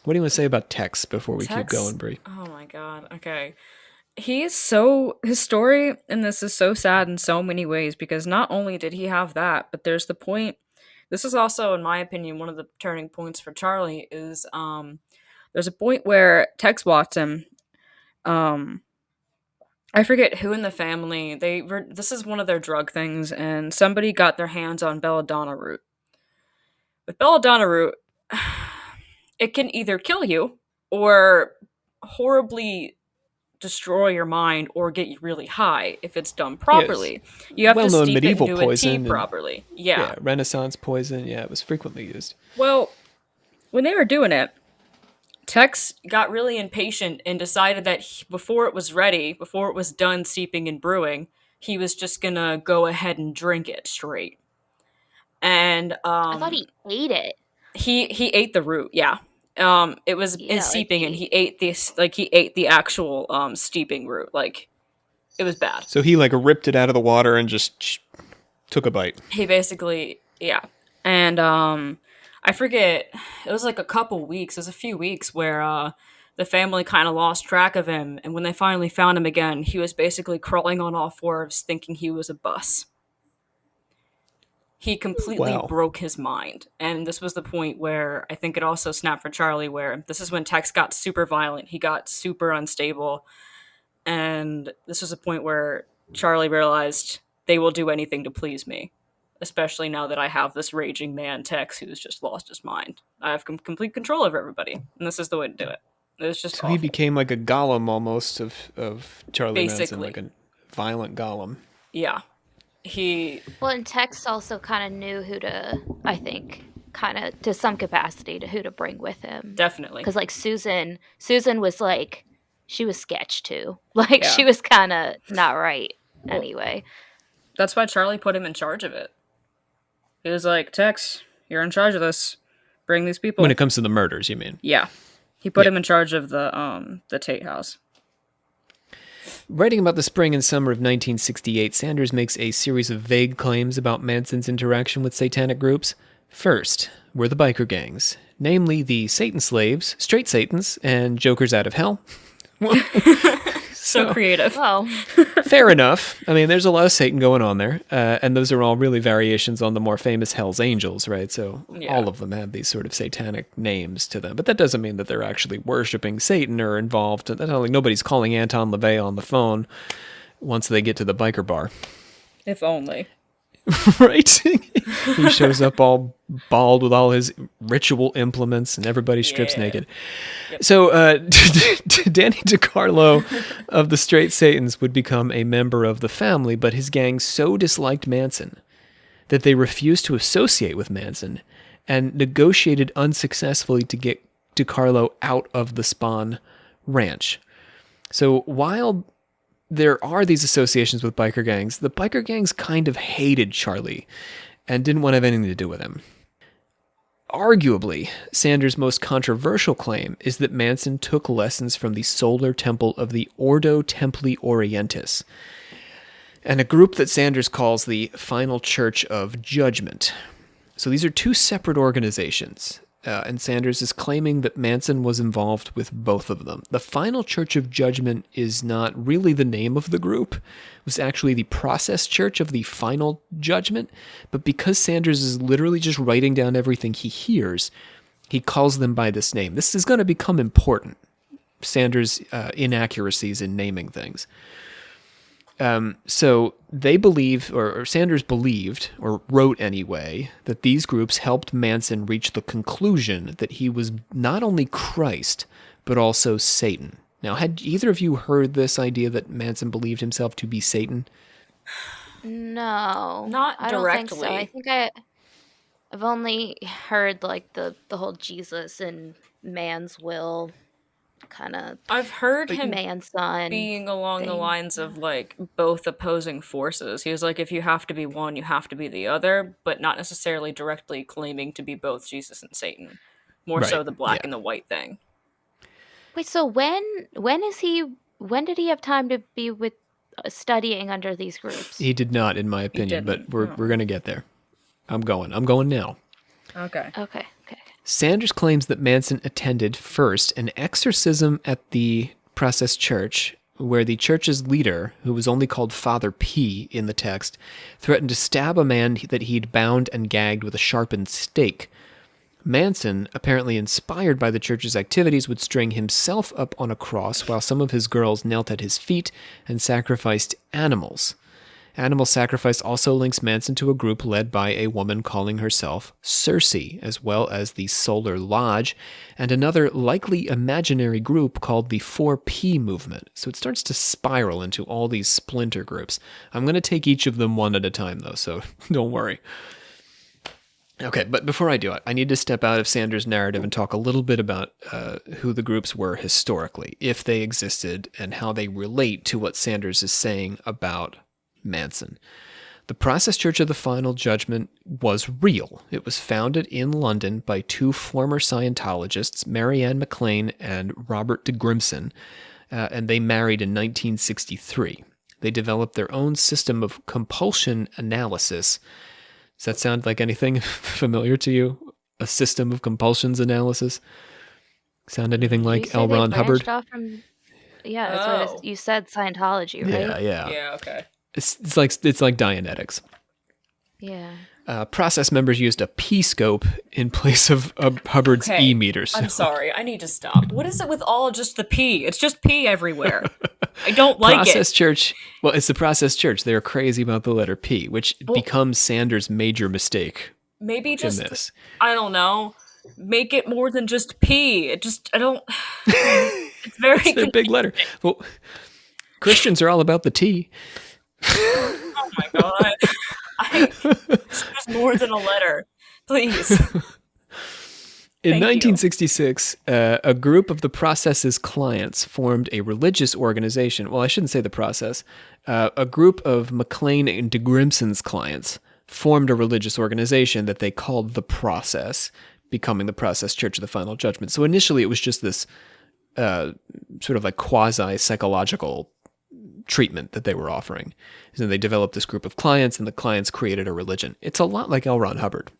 What do you want to say about Tex before we keep going, Brie? Oh my god, okay. His story in this is so sad in so many ways, because not only did he have that, but there's the point, this is also, in my opinion, one of the turning points for Charlie, is there's a point where Tex Watson, I forget who in the family, this is one of their drug things, and somebody got their hands on belladonna root. With belladonna root, it can either kill you or horribly destroy your mind or get you really high if it's done properly. You have to well-known steep medieval it into a poison tea and- properly. Yeah. Renaissance poison. Yeah, it was frequently used. Well, when they were doing it, Tex got really impatient and decided that before it was ready, before it was done steeping and brewing, he was just gonna go ahead and drink it straight. And I thought he ate it. he ate the root. Yeah. It was Yeah, in steeping, and he ate the actual steeping root. Like, it was bad. So he ripped it out of the water and just took a bite. He basically, yeah. And I forget, it was a couple weeks, it was a few weeks where the family kind of lost track of him, and when they finally found him again, he was basically crawling on all fours thinking he was a bus. He completely Wow. broke his mind. And this was the point where I think it also snapped for Charlie, where this is when Tex got super violent. He got super unstable. And this was a point where Charlie realized they will do anything to please me, especially now that I have this raging man, Tex, who's just lost his mind. I have complete control over everybody. And this is the way to do it. It's just So awful. he became like a golem almost of Charlie Manson, Basically. like a violent golem. Yeah. He Well, and Tex also kind of knew who to, I think, kind of to some capacity to who to bring with him. definitely. Because like Susan was like, she was sketch too. Like Yeah. she was kind of not right anyway. That's why Charlie put him in charge of it. He was like, Tex, you're in charge of this. Bring these people. When it comes to the murders, you mean? Yeah. He put him in charge of the Tate house. Writing about the spring and summer of 1968, Sanders makes a series of vague claims about Manson's interaction with satanic groups. First were the biker gangs, namely the Satan Slaves, Straight Satans, and Jokers Out of Hell. So creative. Oh, Fair enough. I mean, there's a lot of Satan going on there, and those are all really variations on the more famous Hell's Angels, right? So Yeah. all of them have these sort of satanic names to them, but that doesn't mean that they're actually worshiping Satan or involved. That's not like nobody's calling Anton LaVey on the phone once they get to the biker bar, If only. right? He shows up all bald with all his ritual implements, and everybody strips Yeah. naked. So Danny DiCarlo of the Straight Satans would become a member of the family, but his gang so disliked Manson that they refused to associate with Manson and negotiated unsuccessfully to get DiCarlo out of the Spawn Ranch. So while there are these associations with biker gangs, the biker gangs kind of hated Charlie and didn't want to have anything to do with him. Arguably, Sanders' most controversial claim is that Manson took lessons from the solar temple of the Ordo Templi Orientis, and a group that Sanders calls the Final Church of Judgment. So these are two separate organizations, and Sanders is claiming that Manson was involved with both of them. The Final Church of Judgment is not really the name of the group. It was actually the Process Church of the Final Judgment, but because Sanders is literally just writing down everything he hears, he calls them by this name. This is going to become important, Sanders' inaccuracies in naming things. So they believe, or Sanders believed, or wrote anyway, that these groups helped Manson reach the conclusion that he was not only Christ, but also Satan. Now, had either of you heard this idea that Manson believed himself to be Satan? no. Not I don't think so. directly. I think I've only heard like the whole Jesus and man's will kind of I've heard him man-son. being along the thing. lines of like both opposing forces. He was like, if you have to be one, you have to be the other, but not necessarily directly claiming to be both Jesus and Satan. More so Right, the black yeah. and the white thing. Wait, so when did he have time to be with studying under these groups? He did not, in my opinion, but didn't, we're going to get there. I'm going now. Okay. Okay. Sanders claims that Manson attended first an exorcism at the Process Church, where the church's leader, who was only called Father P in the text, threatened to stab a man that he'd bound and gagged with a sharpened stake. Manson, apparently inspired by the church's activities, would string himself up on a cross while some of his girls knelt at his feet and sacrificed animals. Animal sacrifice also links Manson to a group led by a woman calling herself Circe, as well as the Solar Lodge, and another likely imaginary group called the 4P movement. So it starts to spiral into all these splinter groups. I'm going to take each of them one at a time, though, so don't worry. Okay, but before I do it, I need to step out of Sanders' narrative and talk a little bit about who the groups were historically, if they existed, and how they relate to what Sanders is saying about Manson. The Process Church of the Final Judgment was real. It was founded in London by two former Scientologists, Marianne McLean and Robert de Grimson, and they married in 1963. They developed their own system of compulsion analysis. Does that sound like anything familiar to you? A system of compulsions analysis? Sound anything Did you like say L. they Ron branched Hubbard? off from? Yeah, that's what Oh. you said. Scientology, right? Yeah, yeah. Yeah, okay. It's like Dianetics. Yeah. Process members used a P scope in place of Hubbard's Okay, E meters. I'm sorry. I need to stop. What is it with all just the P? It's just P everywhere. I don't like Process it. Church. Well, it's the Process Church. They're crazy about the letter P, which becomes Sanders' major mistake Maybe in just, this. I don't know, make it more than just P. I don't, it's very It's their big letter. Well, Christians are all about the T. Oh my god. It's just more than a letter. Please. In Thank you. 1966, a group of the Process's clients formed a religious organization. Well, I shouldn't say the Process. A group of McLean and DeGrimson's clients formed a religious organization that they called the Process, becoming the Process Church of the Final Judgment. So initially, it was just this sort of like quasi-psychological treatment that they were offering. And they developed this group of clients, and the clients created a religion. It's a lot like L. Ron Hubbard.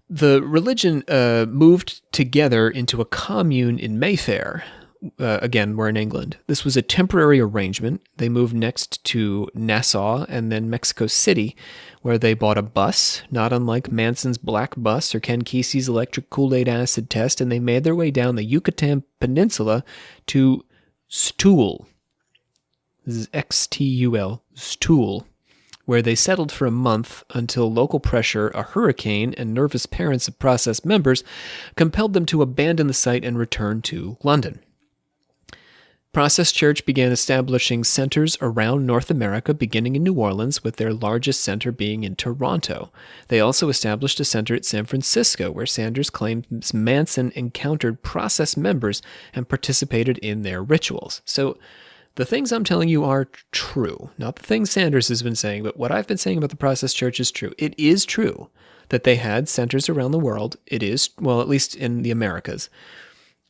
The religion moved together into a commune in Mayfair. Again, we're in England. This was a temporary arrangement. They moved next to Nassau and then Mexico City, where they bought a bus, not unlike Manson's Black Bus or Ken Kesey's electric Kool-Aid acid test, and they made their way down the Yucatan Peninsula to Stool. This is Xtul, Stool, where they settled for a month until local pressure, a hurricane, and nervous parents of Process members compelled them to abandon the site and return to London. Process Church began establishing centers around North America, beginning in New Orleans, with their largest center being in Toronto. They also established a center at San Francisco, where Sanders claims Manson encountered Process members and participated in their rituals. So the things I'm telling you are true. Not the things Sanders has been saying, but what I've been saying about the Process Church is true. It is true that they had centers around the world. It is, well, at least in the Americas.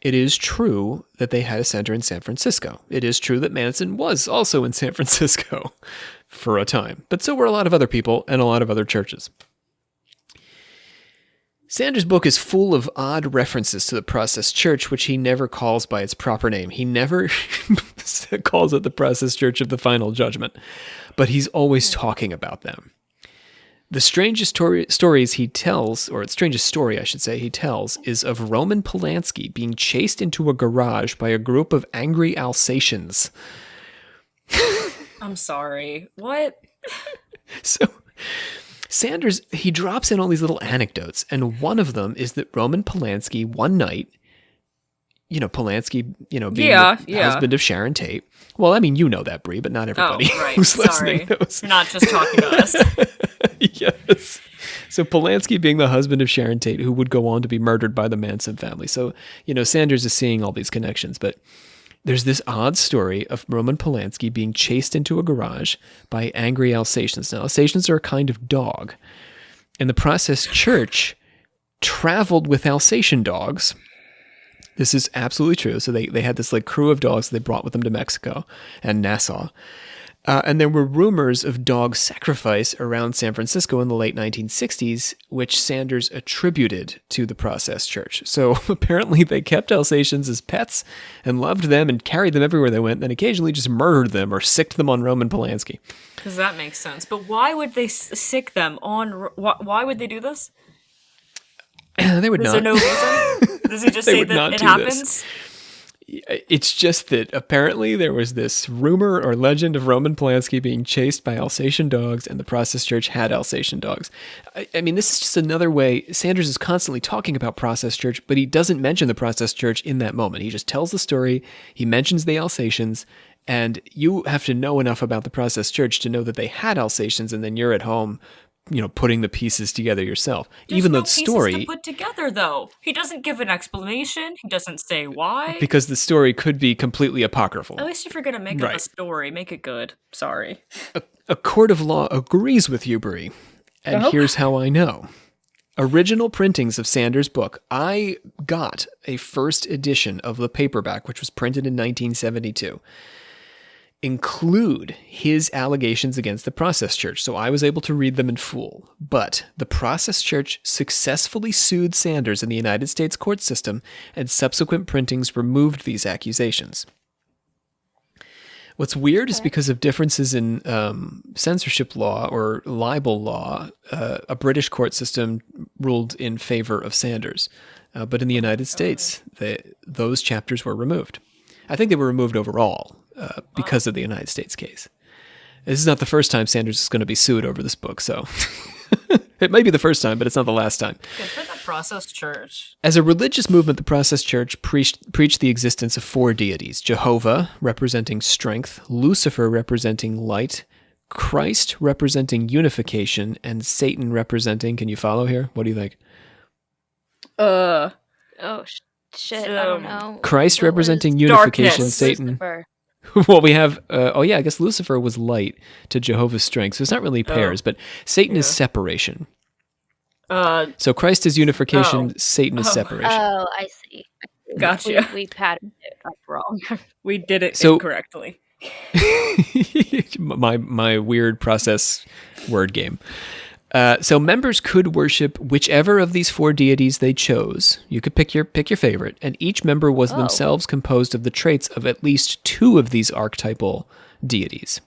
It is true that they had a center in San Francisco. It is true that Manson was also in San Francisco for a time. But so were a lot of other people and a lot of other churches. Sanders' book is full of odd references to the Process Church, which he never calls by its proper name. He never calls it the Process Church of the Final Judgment, but he's always talking about them. The strangest stories he tells, or the strangest story, I should say, he tells, is of Roman Polanski being chased into a garage by a group of angry Alsatians. I'm sorry. What? So Sanders, he drops in all these little anecdotes, and one of them is that Roman Polanski one night, Polanski, being the husband of Sharon Tate. Well, I mean, you know that, Brie, but not everybody who's listening knows. You're not just talking to us. Yes. So Polanski being the husband of Sharon Tate, who would go on to be murdered by the Manson family. So, Sanders is seeing all these connections, but there's this odd story of Roman Polanski being chased into a garage by angry Alsatians. Now, Alsatians are a kind of dog, and the Process Church traveled with Alsatian dogs. This is absolutely true. So they had this crew of dogs they brought with them to Mexico and Nassau. And there were rumors of dog sacrifice around San Francisco in the late 1960s, which Sanders attributed to the Process Church. So apparently they kept Alsatians as pets and loved them and carried them everywhere they went, and then occasionally just murdered them or sicked them on Roman Polanski. Because that makes sense. But why would they sick them on... Why would they do this? They would not. Is there no reason? Does he just say that it happens? This. It's just that apparently there was this rumor or legend of Roman Polanski being chased by Alsatian dogs, and the Process Church had Alsatian dogs. I mean, this is just another way. Sanders is constantly talking about Process Church, but he doesn't mention the Process Church in that moment. He just tells the story, he mentions the Alsatians, and you have to know enough about the Process Church to know that they had Alsatians, and then you're at home putting the pieces together yourself. There's even no though the story pieces to put together, though. He doesn't give an explanation. He doesn't say why. Because the story could be completely apocryphal. At least if you're gonna make up a story, make it good. Sorry. A court of law agrees with you, Brie, and here's how I know. Original printings of Sanders' book. I got a first edition of the paperback, which was printed in 1972. include his allegations against the Process Church, so I was able to read them in full. But the Process Church successfully sued Sanders in the United States court system, and subsequent printings removed these accusations. What's weird is because of differences in censorship law or libel law, a British court system ruled in favor of Sanders. But in the United States, those chapters were removed. I think they were removed overall because of the United States case. This is not the first time Sanders is going to be sued over this book, so it may be the first time, but it's not the last time. Good for the Process Church. As a religious movement, the Process Church preached the existence of 4 deities: Jehovah, representing strength; Lucifer, representing light; Christ, representing unification; and Satan, representing... Can you follow here? What do you think? Oh, shit, I don't know. Christ What representing was unification, darkness. Satan. Lucifer? Well, we have, I guess Lucifer was light to Jehovah's strength, so it's not really pairs, but Satan is separation. So Christ is unification, Satan is separation. Oh, I see. Gotcha. We patterned it up wrong. We did it So- incorrectly. my weird process word game. So members could worship whichever of these 4 deities they chose. You could pick your favorite, and each member was themselves composed of the traits of at least 2 of these archetypal deities.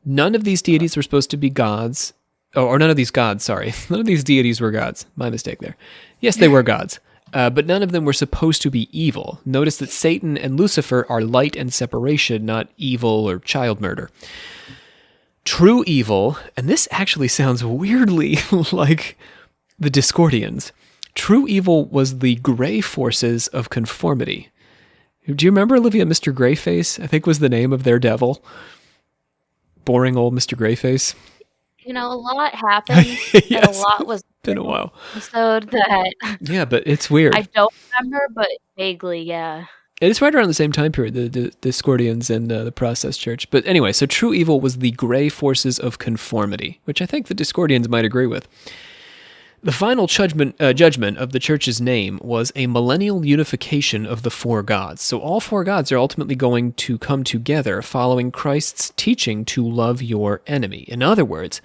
None of these deities were supposed to be gods, or none of these gods, sorry. None of these deities were gods. My mistake there. Yes, they were gods, but none of them were supposed to be evil. Notice that Satan and Lucifer are light and separation, not evil or child murder. True evil, and this actually sounds weirdly like the Discordians. True evil was the gray forces of conformity. Do you remember, Olivia, Mr. Greyface? I think was the name of their devil. Boring old Mr. Greyface. You know, a lot happened, and a Yes, lot was been a while. so that Yeah, but it's weird. I don't remember, but vaguely, yeah. And it's right around the same time period, the Discordians and the Process Church. But anyway, so true evil was the gray forces of conformity, which I think the Discordians might agree with. The final judgment of the church's name was a millennial unification of the 4 gods. So all 4 gods are ultimately going to come together following Christ's teaching to love your enemy. In other words,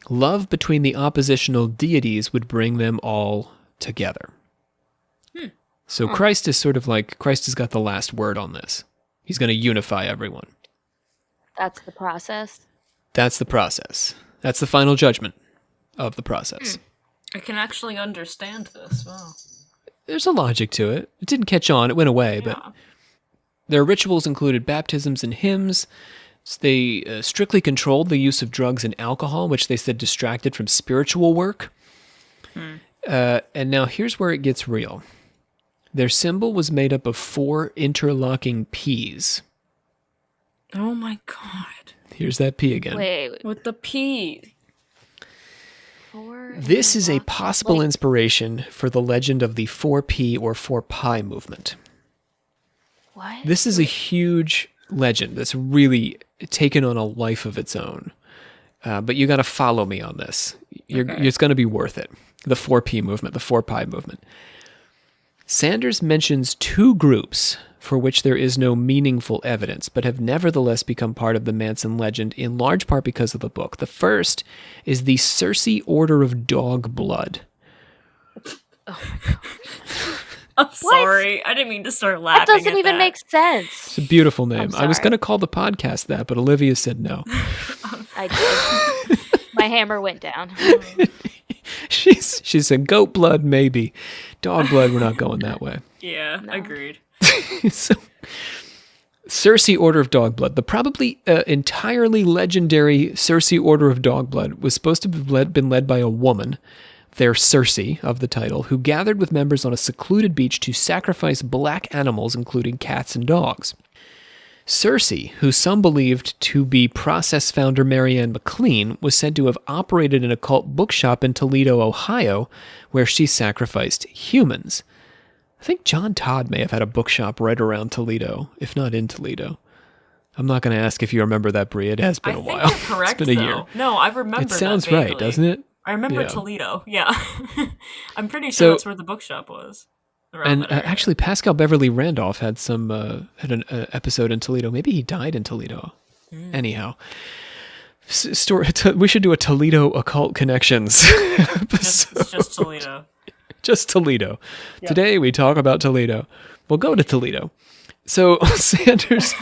love between the oppositional deities would bring them all together. So Christ is sort of like, Christ has got the last word on this. He's going to unify everyone. That's the process. That's the process. That's the final judgment of the process. I can actually understand this. Wow. There's a logic to it. It didn't catch on. It went away, but their rituals included baptisms and hymns. They strictly controlled the use of drugs and alcohol, which they said distracted from spiritual work. And now here's where it gets real. Their symbol was made up of 4 interlocking P's. Oh my god. Here's that P again. Wait, With the P. 4? This is a possible inspiration for the legend of the 4P or 4Pi movement. What? This is a huge legend that's really taken on a life of its own. But you got to follow me on this. It's going to be worth it. The 4P movement, the 4Pi movement. Sanders mentions 2 groups for which there is no meaningful evidence, but have nevertheless become part of the Manson legend in large part because of the book. The first is the Circe Order of Dog Blood. I'm sorry. I didn't mean to start laughing. That doesn't at even that. make sense. It's a beautiful name. I was sorry. going to call the podcast that, but Olivia said no. I did. My hammer went down. She said goat blood, maybe. Dog blood, we're not going that way. Yeah, agreed. So, Circe Order of Dog Blood. The probably entirely legendary Circe Order of Dog Blood was supposed to have been led by a woman, their Circe of the title, who gathered with members on a secluded beach to sacrifice black animals, including cats and dogs. Circe, who some believed to be Process founder Marianne McLean, was said to have operated an occult bookshop in Toledo, Ohio, where she sacrificed humans. I think John Todd may have had a bookshop right around Toledo, if not in Toledo. I'm not going to ask if you remember that, Brie. It has been a while. I think you're correct, It's been a though. year. No, I remember It sounds that right, vaguely. doesn't it? I remember Yeah. Toledo. Yeah. I'm pretty So- sure that's where the bookshop was. around And that area. actually, Pascal Beverly Randolph had had an episode in Toledo. Maybe he died in Toledo. Anyhow, we should do a Toledo occult connections episode. Just Toledo. Just Toledo. Today we talk about Toledo. We'll go to Toledo. So Sanders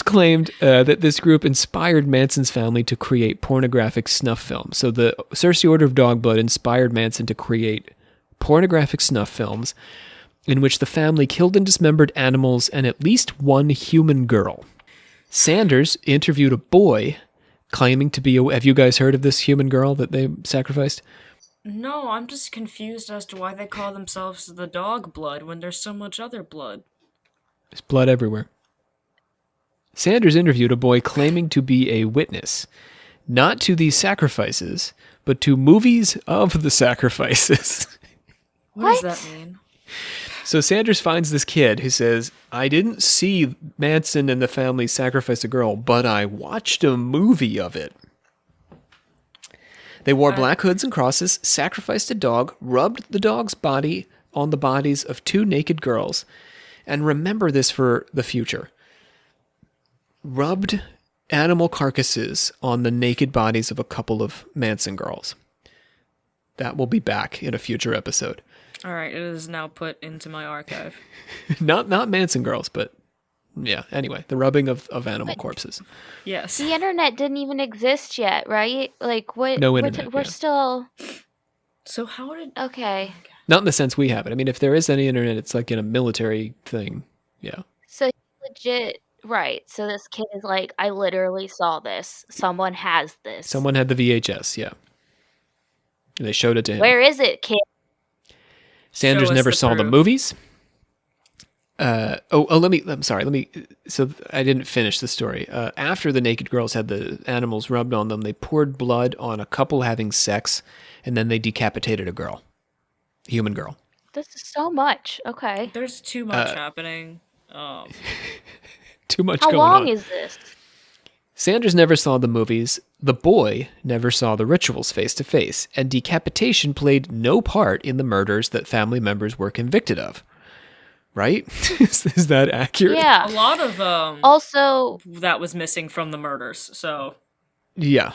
claimed that this group inspired Manson's family to create pornographic snuff films. So the Cersei Order of Dogblood inspired Manson to create pornographic snuff films in which the family killed and dismembered animals and at least one human girl. Sanders interviewed a boy claiming to be have you guys heard of this human girl that they sacrificed? No, I'm just confused as to why they call themselves the dog blood when there's so much other blood. There's blood everywhere. Sanders interviewed a boy claiming to be a witness, not to these sacrifices, but to movies of the sacrifices. What does that mean? So Sanders finds this kid who says, I didn't see Manson and the family sacrifice a girl, but I watched a movie of it. They wore black hoods and crosses, sacrificed a dog, rubbed the dog's body on the bodies of two naked girls, and remember this for the future. Rubbed animal carcasses on the naked bodies of a couple of Manson girls. That will be back in a future episode. All right, it is now put into my archive. Not Manson girls, but yeah, anyway, the rubbing of animal corpses. Yes. The internet didn't even exist yet, right? Like, what? No internet, We're yeah. still So how did... okay. Not in the sense we have it. I mean, if there is any internet, it's like in a military thing. Yeah. So legit, right? So this kid is like, I literally saw this. Someone has this. Someone had the VHS, yeah. And they showed it to him. Where is it, kid? Sanders Show us never the saw the proof. movies. I'm sorry. So I didn't finish the story. After the naked girls had the animals rubbed on them, they poured blood on a couple having sex, and then they decapitated a girl. Human girl. This is so much. Okay. There's too much happening. Too much How going long on. is this? Sanders never saw the movies. The boy never saw the rituals face to face, and decapitation played no part in the murders that family members were convicted of. Right? Is that accurate? A Yeah. lot of Also, that was missing from the murders, so... Yeah.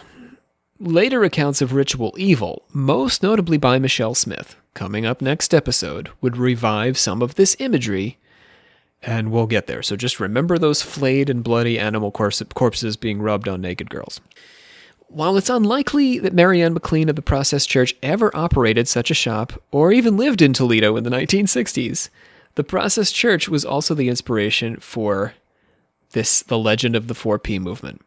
Later accounts of ritual evil, most notably by Michelle Smith, coming up next episode, would revive some of this imagery, and we'll get there. So just remember those flayed and bloody animal corpses being rubbed on naked girls. While it's unlikely that Marianne McLean of the Process Church ever operated such a shop, or even lived in Toledo in the 1960s, the Process Church was also the inspiration for the legend of the 4P movement,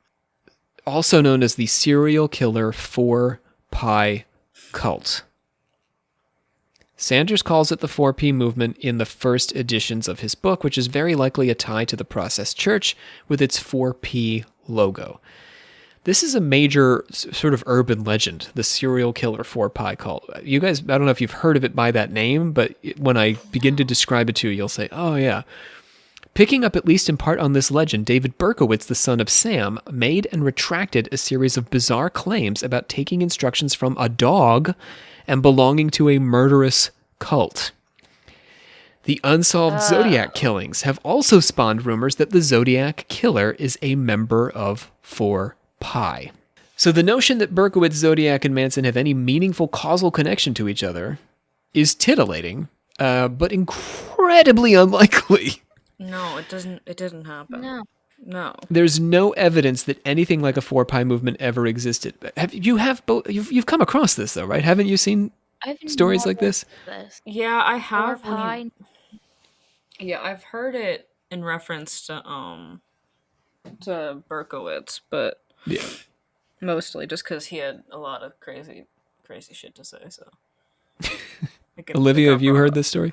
also known as the serial killer 4-Pi cult. Sanders calls it the 4P movement in the first editions of his book, which is very likely a tie to the Process Church with its 4P logo. This is a major sort of urban legend, the serial killer 4-Pi cult. You guys, I don't know if you've heard of it by that name, but when I begin to describe it to you, you'll say, oh yeah. Picking up at least in part on this legend, David Berkowitz, the son of Sam, made and retracted a series of bizarre claims about taking instructions from a dog and belonging to a murderous cult. The unsolved Zodiac killings have also spawned rumors that the Zodiac killer is a member of 4Pi. So the notion that Berkowitz, Zodiac, and Manson have any meaningful causal connection to each other is titillating, but incredibly unlikely. No, it doesn't. It didn't happen. No. There's no evidence that anything like a 4Pi movement ever existed. You've come across this though, right? Haven't you seen I've stories like never this? heard of this. Yeah, I have. 4-Pi. Yeah, I've heard it in reference to Berkowitz, but Yeah. mostly just because he had a lot of crazy shit to say. So, Olivia, have you heard this story?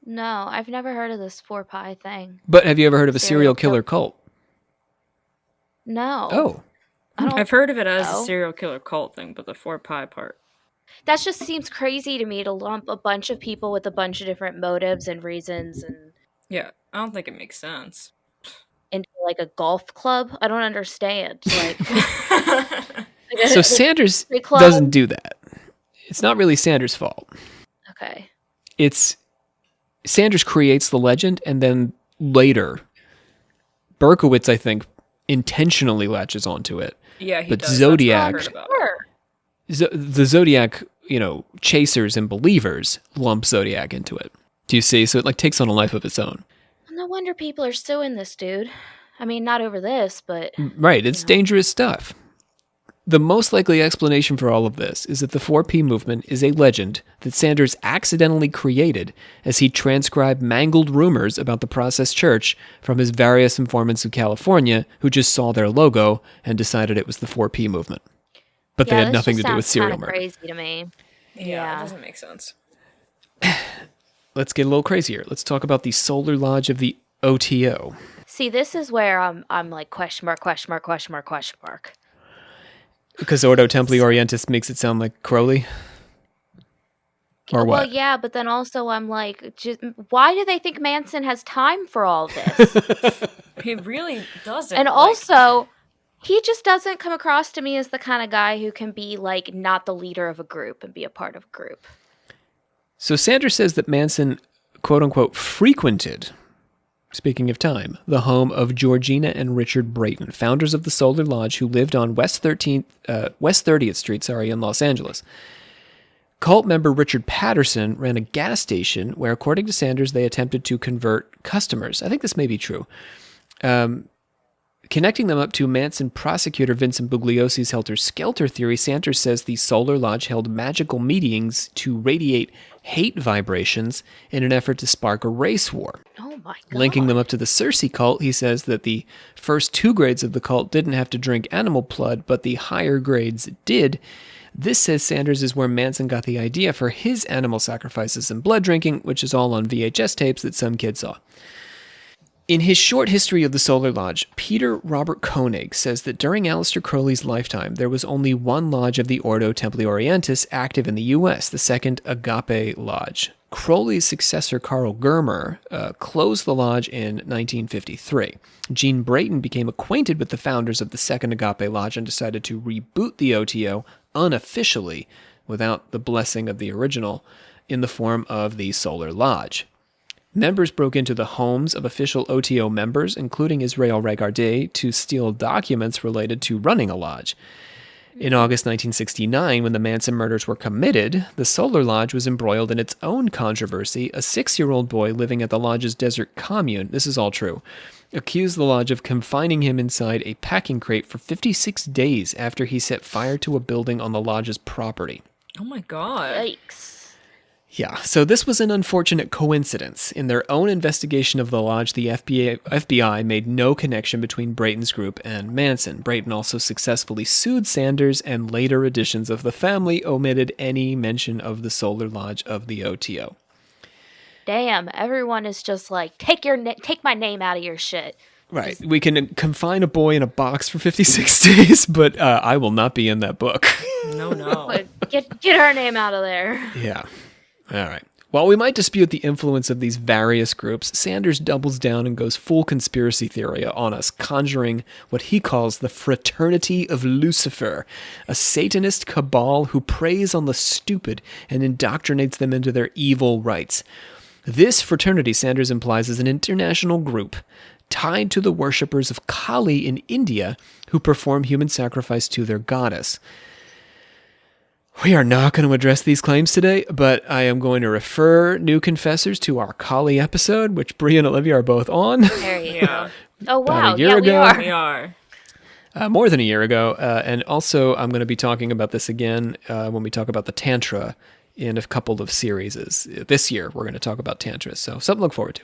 No, I've never heard of this 4-Pi thing. But have you ever heard of a Serial serial killer cult? No. Oh. I don't I've heard of it as know. a serial killer cult thing, but the 4-Pi part. That just seems crazy to me to lump a bunch of people with a bunch of different motives and reasons and Yeah, I don't think it makes sense. into like a golf club. I don't understand. Like, So Sanders Free club? doesn't do that. It's not really Sanders' fault. okay. It's Sanders creates the legend, and then later, Berkowitz, I think, intentionally latches onto it. Yeah, he But does. That's what I Zodiac- heard about. Sure. The Zodiac, chasers and believers lump Zodiac into it. Do you see? So it like takes on a life of its own. No wonder people are suing this dude. I mean, not over this, but Right, it's dangerous stuff. The most likely explanation for all of this is that the 4P movement is a legend that Sanders accidentally created as he transcribed mangled rumors about the Process Church from his various informants in California who just saw their logo and decided it was the 4P movement. But they yeah, had this nothing to just do with sounds serial kinda murder. crazy to me. Yeah, Yeah. it doesn't make sense. Let's get a little crazier. Let's talk about the Solar Lodge of the OTO. See, this is where I'm like question mark, question mark, question mark, question mark. Because Ordo Templi Orientis makes it sound like Crowley? Or Well, what? yeah, but then also I'm like, why do they think Manson has time for all this? He really doesn't. And like- also, he just doesn't come across to me as the kind of guy who can be like not the leader of a group and be a part of a group. So Sanders says that Manson, quote unquote, frequented, speaking of time, the home of Georgina and Richard Brayton, founders of the Solar Lodge who lived on West 30th Street, in Los Angeles. Cult member Richard Patterson ran a gas station where, according to Sanders, they attempted to convert customers. I think this may be true. Connecting them up to Manson prosecutor Vincent Bugliosi's helter-skelter theory, Sanders says the Solar Lodge held magical meetings to radiate hate vibrations in an effort to spark a race war. Oh my god. Linking them up to the Circe cult, he says that the first 2 grades of the cult didn't have to drink animal blood, but the higher grades did. This, says Sanders, is where Manson got the idea for his animal sacrifices and blood drinking, which is all on VHS tapes that some kid saw. In his short history of the Solar Lodge, Peter Robert Koenig says that during Aleister Crowley's lifetime, there was only one lodge of the Ordo Templi Orientis active in the U.S., the Second Agape Lodge. Crowley's successor, Carl Germer, closed the lodge in 1953. Gene Brayton became acquainted with the founders of the Second Agape Lodge and decided to reboot the OTO unofficially, without the blessing of the original, in the form of the Solar Lodge. Members broke into the homes of official OTO members, including Israel Regardie, to steal documents related to running a lodge. In August 1969, when the Manson murders were committed, the Solar Lodge was embroiled in its own controversy. A 6-year-old boy living at the lodge's desert commune, this is all true, accused the lodge of confining him inside a packing crate for 56 days after he set fire to a building on the lodge's property. Oh my god. Yikes. Yeah, so this was an unfortunate coincidence. In their own investigation of the lodge, the FBI made no connection between Brayton's group and Manson. Brayton also successfully sued Sanders, and later editions of the family omitted any mention of the Solar Lodge of the OTO. Damn, everyone is just like, take my name out of your shit. Right, we can confine a boy in a box for 56 days, but I will not be in that book. No. But get our name out of there. Yeah. All right. While we might dispute the influence of these various groups, Sanders doubles down and goes full conspiracy theory on us, conjuring what he calls the Fraternity of Lucifer, a Satanist cabal who preys on the stupid and indoctrinates them into their evil rites. This fraternity, Sanders implies, is an international group tied to the worshippers of Kali in India who perform human sacrifice to their goddess. We are not going to address these claims today, but I am going to refer new confessors to our Kali episode, which Brie and Olivia are both on. There you Yeah. go. Oh About wow, a year yeah, ago. we We are. are. More than a year ago. And also, I'm going to be talking about this again when we talk about the Tantra in a couple of series. This year, we're going to talk about Tantra, so something to look forward to.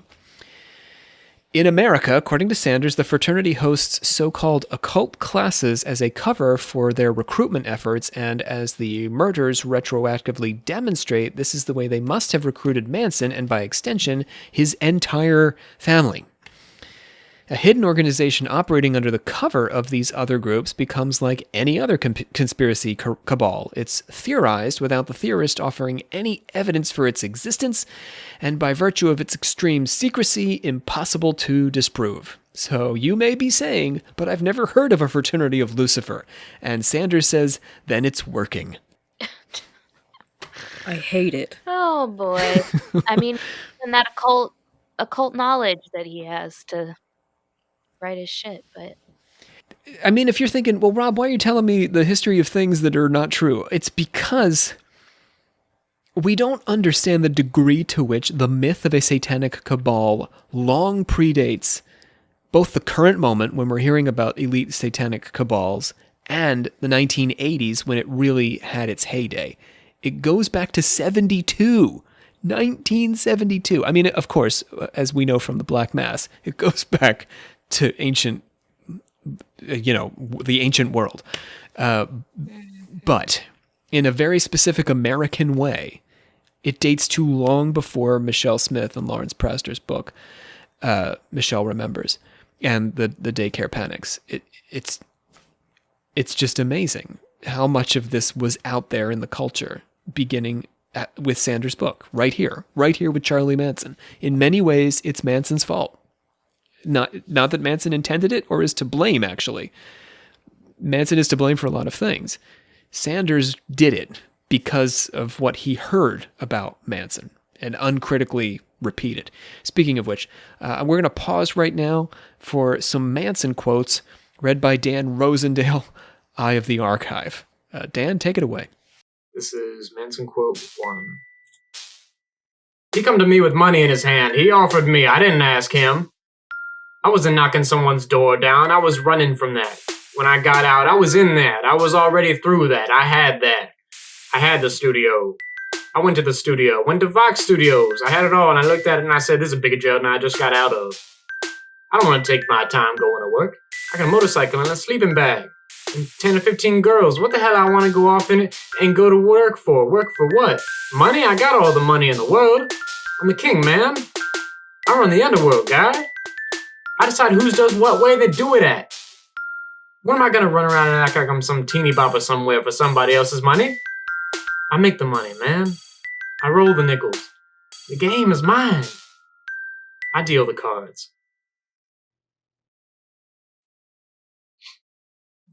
In America, according to Sanders, the fraternity hosts so-called occult classes as a cover for their recruitment efforts, and as the murders retroactively demonstrate, this is the way they must have recruited Manson, and by extension, his entire family. A hidden organization operating under the cover of these other groups becomes like any other conspiracy cabal. It's theorized without the theorist offering any evidence for its existence, and by virtue of its extreme secrecy, impossible to disprove. So you may be saying, but I've never heard of a fraternity of Lucifer. And Sanders says, then it's working. I hate it. Oh boy. I mean, and that occult knowledge that he has to write his shit, but I mean, if you're thinking, well, Rob, why are you telling me the history of things that are not true? It's because we don't understand the degree to which the myth of a satanic cabal long predates both the current moment when we're hearing about elite satanic cabals and the 1980s when it really had its heyday. It goes back to 72. 1972. I mean, of course, as we know from the Black Mass, it goes back to ancient, the ancient world. But in a very specific American way, it dates to long before Michelle Smith and Lawrence Praster's book, Michelle Remembers, and the daycare panics. It's just amazing how much of this was out there in the culture, beginning with Sanders' book, right here with Charlie Manson. In many ways, it's Manson's fault. Not that Manson intended it or is to blame, actually. Manson is to blame for a lot of things. Sanders did it because of what he heard about Manson and uncritically repeated. Speaking of which, we're going to pause right now for some Manson quotes read by Dan Rosendale, Eye of the Archive. Dan, take it away. This is Manson quote 1. He come to me with money in his hand. He offered me. I didn't ask him. I wasn't knocking someone's door down. I was running from that. When I got out, I was in that. I was already through that. I had that. I had the studio. I went to the studio. Went to Vox Studios. I had it all, and I looked at it, and I said, this is a bigger jail than I just got out of. I don't want to take my time going to work. I got a motorcycle and a sleeping bag. And 10 or 15 girls. What the hell I want to go off in it and go to work for? Work for what? Money? I got all the money in the world. I'm the king, man. I run the underworld, guy. I decide who does what way they do it at. What am I gonna run around and act like I'm some teeny bopper somewhere for somebody else's money? I make the money, man. I roll the nickels. The game is mine. I deal the cards.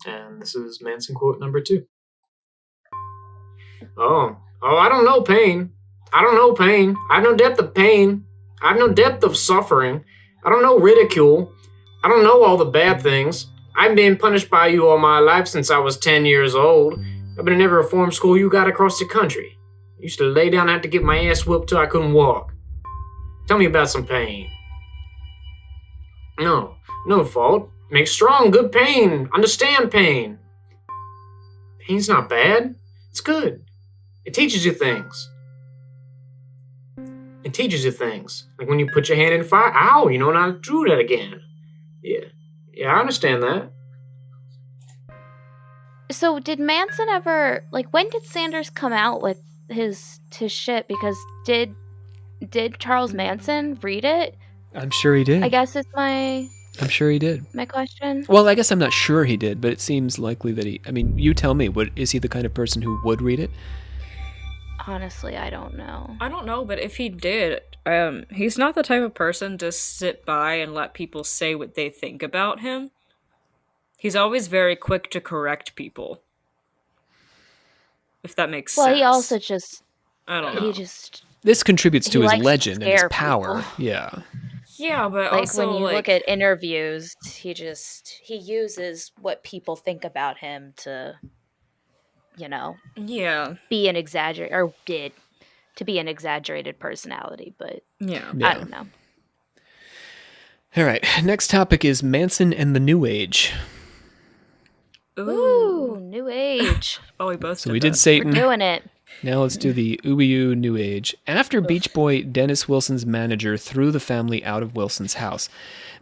And this is Manson quote number 2. Oh, I don't know pain. I don't know pain. I have no depth of pain. I have no depth of suffering. I don't know ridicule. I don't know all the bad things. I've been punished by you all my life since I was 10 years old. I've been in every reform school you got across the country. I used to lay down and have to get my ass whooped till I couldn't walk. Tell me about some pain. No fault. Make strong, good pain. Understand pain. Pain's not bad. It's good. It teaches you things. It teaches you things. Like when you put your hand in fire. Ow, you know not to do that again. Yeah, I understand that. So did Manson ever, like, when did Sanders come out with his shit? Because did Charles Manson read it? I'm sure he did. I guess it's my I'm sure he did. My question. Well, I guess I'm not sure he did, but it seems likely that he... I mean, you tell me. Is he the kind of person who would read it? Honestly, I don't know. I don't know, but if he did, he's not the type of person to sit by and let people say what they think about him. He's always very quick to correct people. If that makes sense. Well, he also just... I don't know. He just... This contributes to his likes to legend and his scare power. people. Yeah. Yeah, but Like, also, when you like, look at interviews, he uses what people think about him to, yeah, be an exaggerate, or did, to be an exaggerated personality, but yeah. I don't know. All right. Next topic is Manson and the New Age. Ooh, New Age. Oh, we both. So we did Satan. We're doing it. Now let's do the Ooey-oo New Age. After Beach Boy Dennis Wilson's manager threw the family out of Wilson's house,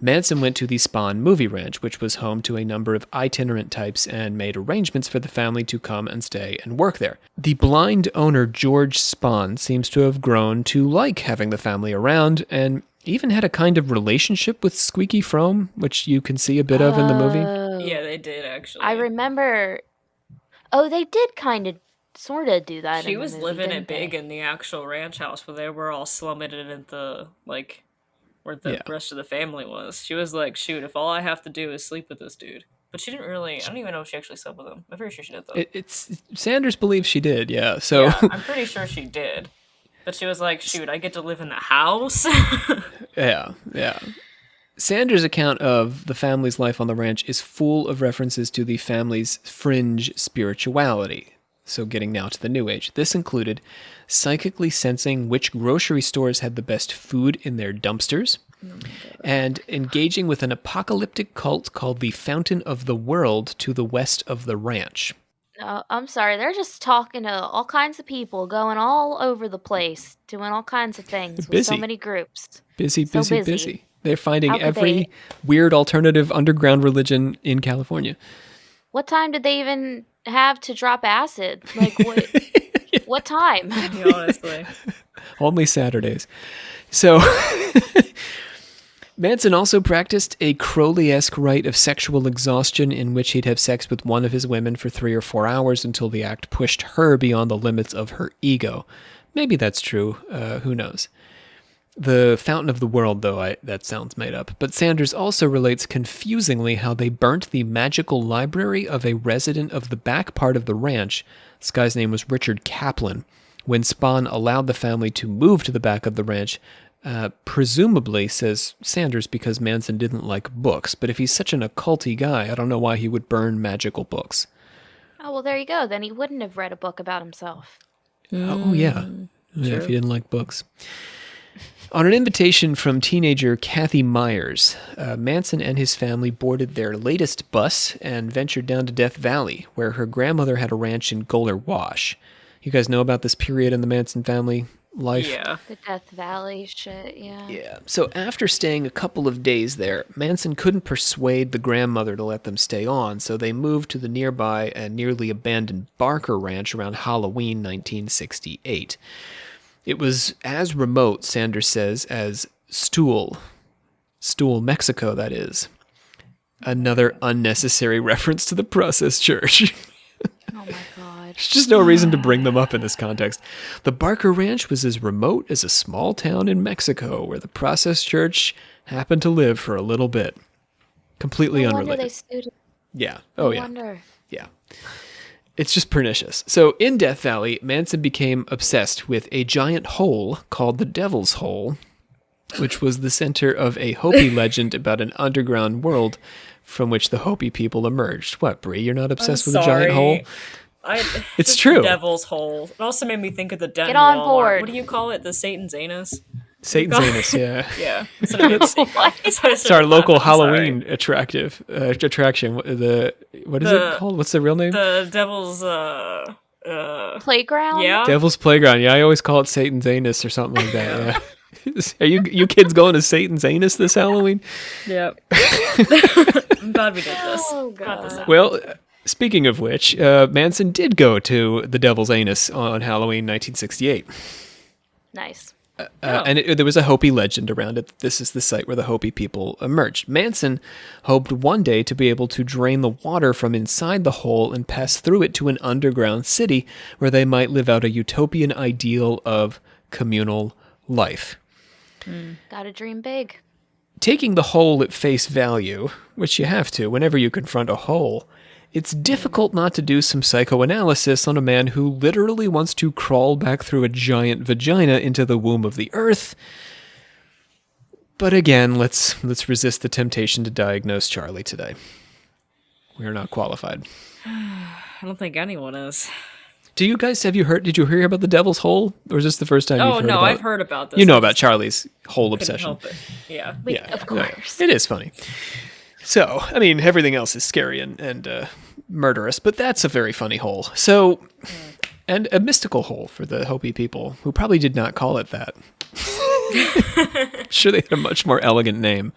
Manson went to the Spahn Movie Ranch, which was home to a number of itinerant types, and made arrangements for the family to come and stay and work there. The blind owner, George Spahn, seems to have grown to like having the family around, and even had a kind of relationship with Squeaky Fromme, which you can see a bit of in the movie. Yeah, they did, actually. I remember... Oh, they did kind of sort of do that. She in the was movie, living didn't it big they? in the actual ranch house where they were all slumming it at the, like, where the Yeah. rest of the family was. She was like, shoot, if all I have to do is sleep with this dude. But she didn't really. I don't even know if she actually slept with him. I'm pretty sure she did though. It's Sanders believes she did, yeah. So Yeah, I'm pretty sure she did. But she was like, "Shoot, I get to live in the house." yeah. Sanders' account of the family's life on the ranch is full of references to the family's fringe spirituality. So getting now to the New Age. This included psychically sensing which grocery stores had the best food in their dumpsters, and engaging with an apocalyptic cult called the Fountain of the World to the west of the ranch. I'm sorry, they're just talking to all kinds of people, going all over the place, doing all kinds of things with so Busy. many groups. Busy. busy. They're finding How could every they- weird alternative underground religion in California. What time did they even have to drop acid? Like, what time? Yeah, honestly. Only Saturdays. So, Manson also practiced a Crowley-esque rite of sexual exhaustion in which he'd have sex with one of his women for 3 or 4 hours until the act pushed her beyond the limits of her ego. Maybe that's true. Who knows? The Fountain of the World, though, that sounds made up. But Sanders also relates confusingly how they burnt the magical library of a resident of the back part of the ranch. This guy's name was Richard Kaplan. When Spahn allowed the family to move to the back of the ranch, presumably, says Sanders, because Manson didn't like books. But if he's such an occulty guy, I don't know why he would burn magical books. Oh, well, there you go. Then he wouldn't have read a book about himself. Oh, yeah. Yeah, if he didn't like books. On an invitation from teenager Kathy Myers, Manson and his family boarded their latest bus and ventured down to Death Valley, where her grandmother had a ranch in Goler Wash. You guys know about this period in the Manson family life? Yeah. The Death Valley shit, yeah. Yeah. So after staying a couple of days there, Manson couldn't persuade the grandmother to let them stay on, so they moved to the nearby and nearly abandoned Barker Ranch around Halloween 1968. It was as remote, Sanders says, as Stool, Mexico, that is. Another unnecessary reference to the Process Church. Oh my god. There's just no reason to bring them up in this context. The Barker Ranch was as remote as a small town in Mexico where the Process Church happened to live for a little bit. Completely No wonder unrelated. they sued him. Yeah. No Oh, yeah. wonder. Yeah. It's just pernicious. So in Death Valley, Manson became obsessed with a giant hole called the Devil's Hole, which was the center of a Hopi legend about an underground world from which the Hopi people emerged. What, Bree? You're not obsessed with a giant hole? It's just true. The Devil's Hole. It also made me think of the den. Get on Walmart. board. What do you call it? The Satan's anus. Satan's anus, yeah. Yeah. That's what I meant to say. That's why I It's said our that. local I'm sorry. Halloween attraction. What is it called? What's the real name? The Devil's. Playground? Yeah. Devil's Playground. Yeah, I always call it Satan's anus or something like that. Yeah. Are you kids going to Satan's anus this Halloween? Yep. I'm glad we did this. Oh, Got this God. out. Well, speaking of which, Manson did go to the Devil's Anus on Halloween 1968. Nice. And there was a Hopi legend around it. This is the site where the Hopi people emerged. Manson hoped one day to be able to drain the water from inside the hole and pass through it to an underground city where they might live out a utopian ideal of communal life. Gotta dream big. Taking the hole at face value, which you have to whenever you confront a hole, it's difficult not to do some psychoanalysis on a man who literally wants to crawl back through a giant vagina into the womb of the earth. But again, let's resist the temptation to diagnose Charlie today. We are not qualified. I don't think anyone is. Did you hear about the Devil's Hole? Or is this the first time you've Oh heard no, about I've heard about this. You know I about just Charlie's hole couldn't obsession. help it. Yeah. Of course. It is funny. So, I mean, everything else is scary and murderous, but that's a very funny hole. So, and a mystical hole for the Hopi people, who probably did not call it that. I'm sure they had a much more elegant name,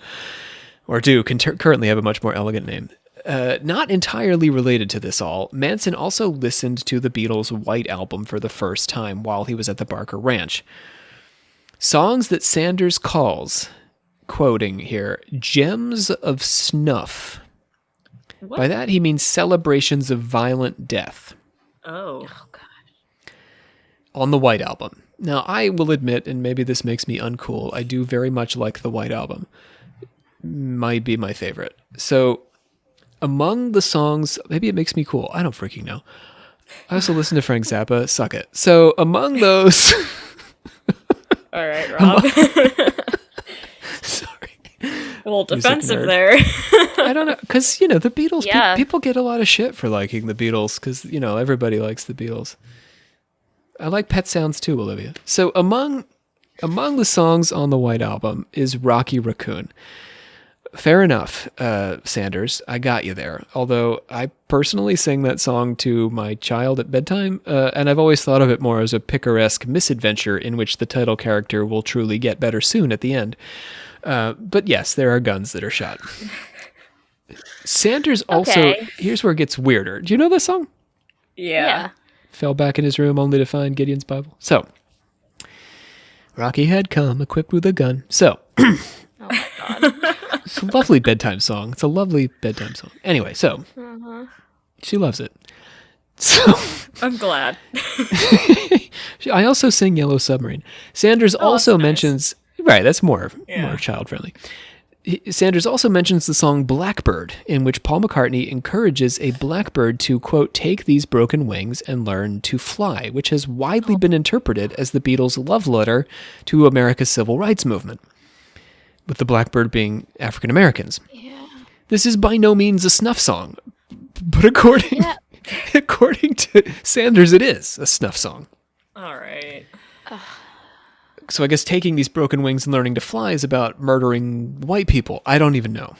or do currently have a much more elegant name. Not entirely related to this all, Manson also listened to the Beatles' White Album for the first time while he was at the Barker Ranch. Songs that Sanders calls, quoting here, gems of snuff. What? By that he means celebrations of violent death. Oh. Oh, God. On the White Album. Now, I will admit, and maybe this makes me uncool, I do very much like the White Album. Might be my favorite. So, among the songs, maybe it makes me cool. I don't freaking know. I also listen to Frank Zappa. Suck it. So among those, All right, Rob. sorry, A little Music defensive nerd. there. I don't know, because the Beatles. Yeah. People get a lot of shit for liking the Beatles because everybody likes the Beatles. I like Pet Sounds too, Olivia. So among the songs on the White Album is Rocky Raccoon. Fair enough, Sanders. I got you there. Although I personally sing that song to my child at bedtime, and I've always thought of it more as a picaresque misadventure in which the title character will truly get better soon at the end. But yes, there are guns that are shot. Sanders also, Okay. here's where it gets weirder. Do you know this song? Yeah. Fell back in his room only to find Gideon's Bible. So, Rocky had come equipped with a gun. So, Oh my god. it's a lovely bedtime song. It's a lovely bedtime song. Anyway, so she loves it. So I'm glad. I also sing Yellow Submarine. Sanders also that's nice. mentions right. That's more Yeah. child friendly. Sanders also mentions the song Blackbird, in which Paul McCartney encourages a blackbird to, quote, take these broken wings and learn to fly, which has widely been interpreted as the Beatles' love letter to America's civil rights movement, with the blackbird being African Americans. Yeah. This is by no means a snuff song, but according to Sanders, it is a snuff song. All right. So I guess taking these broken wings and learning to fly is about murdering white people. I don't even know.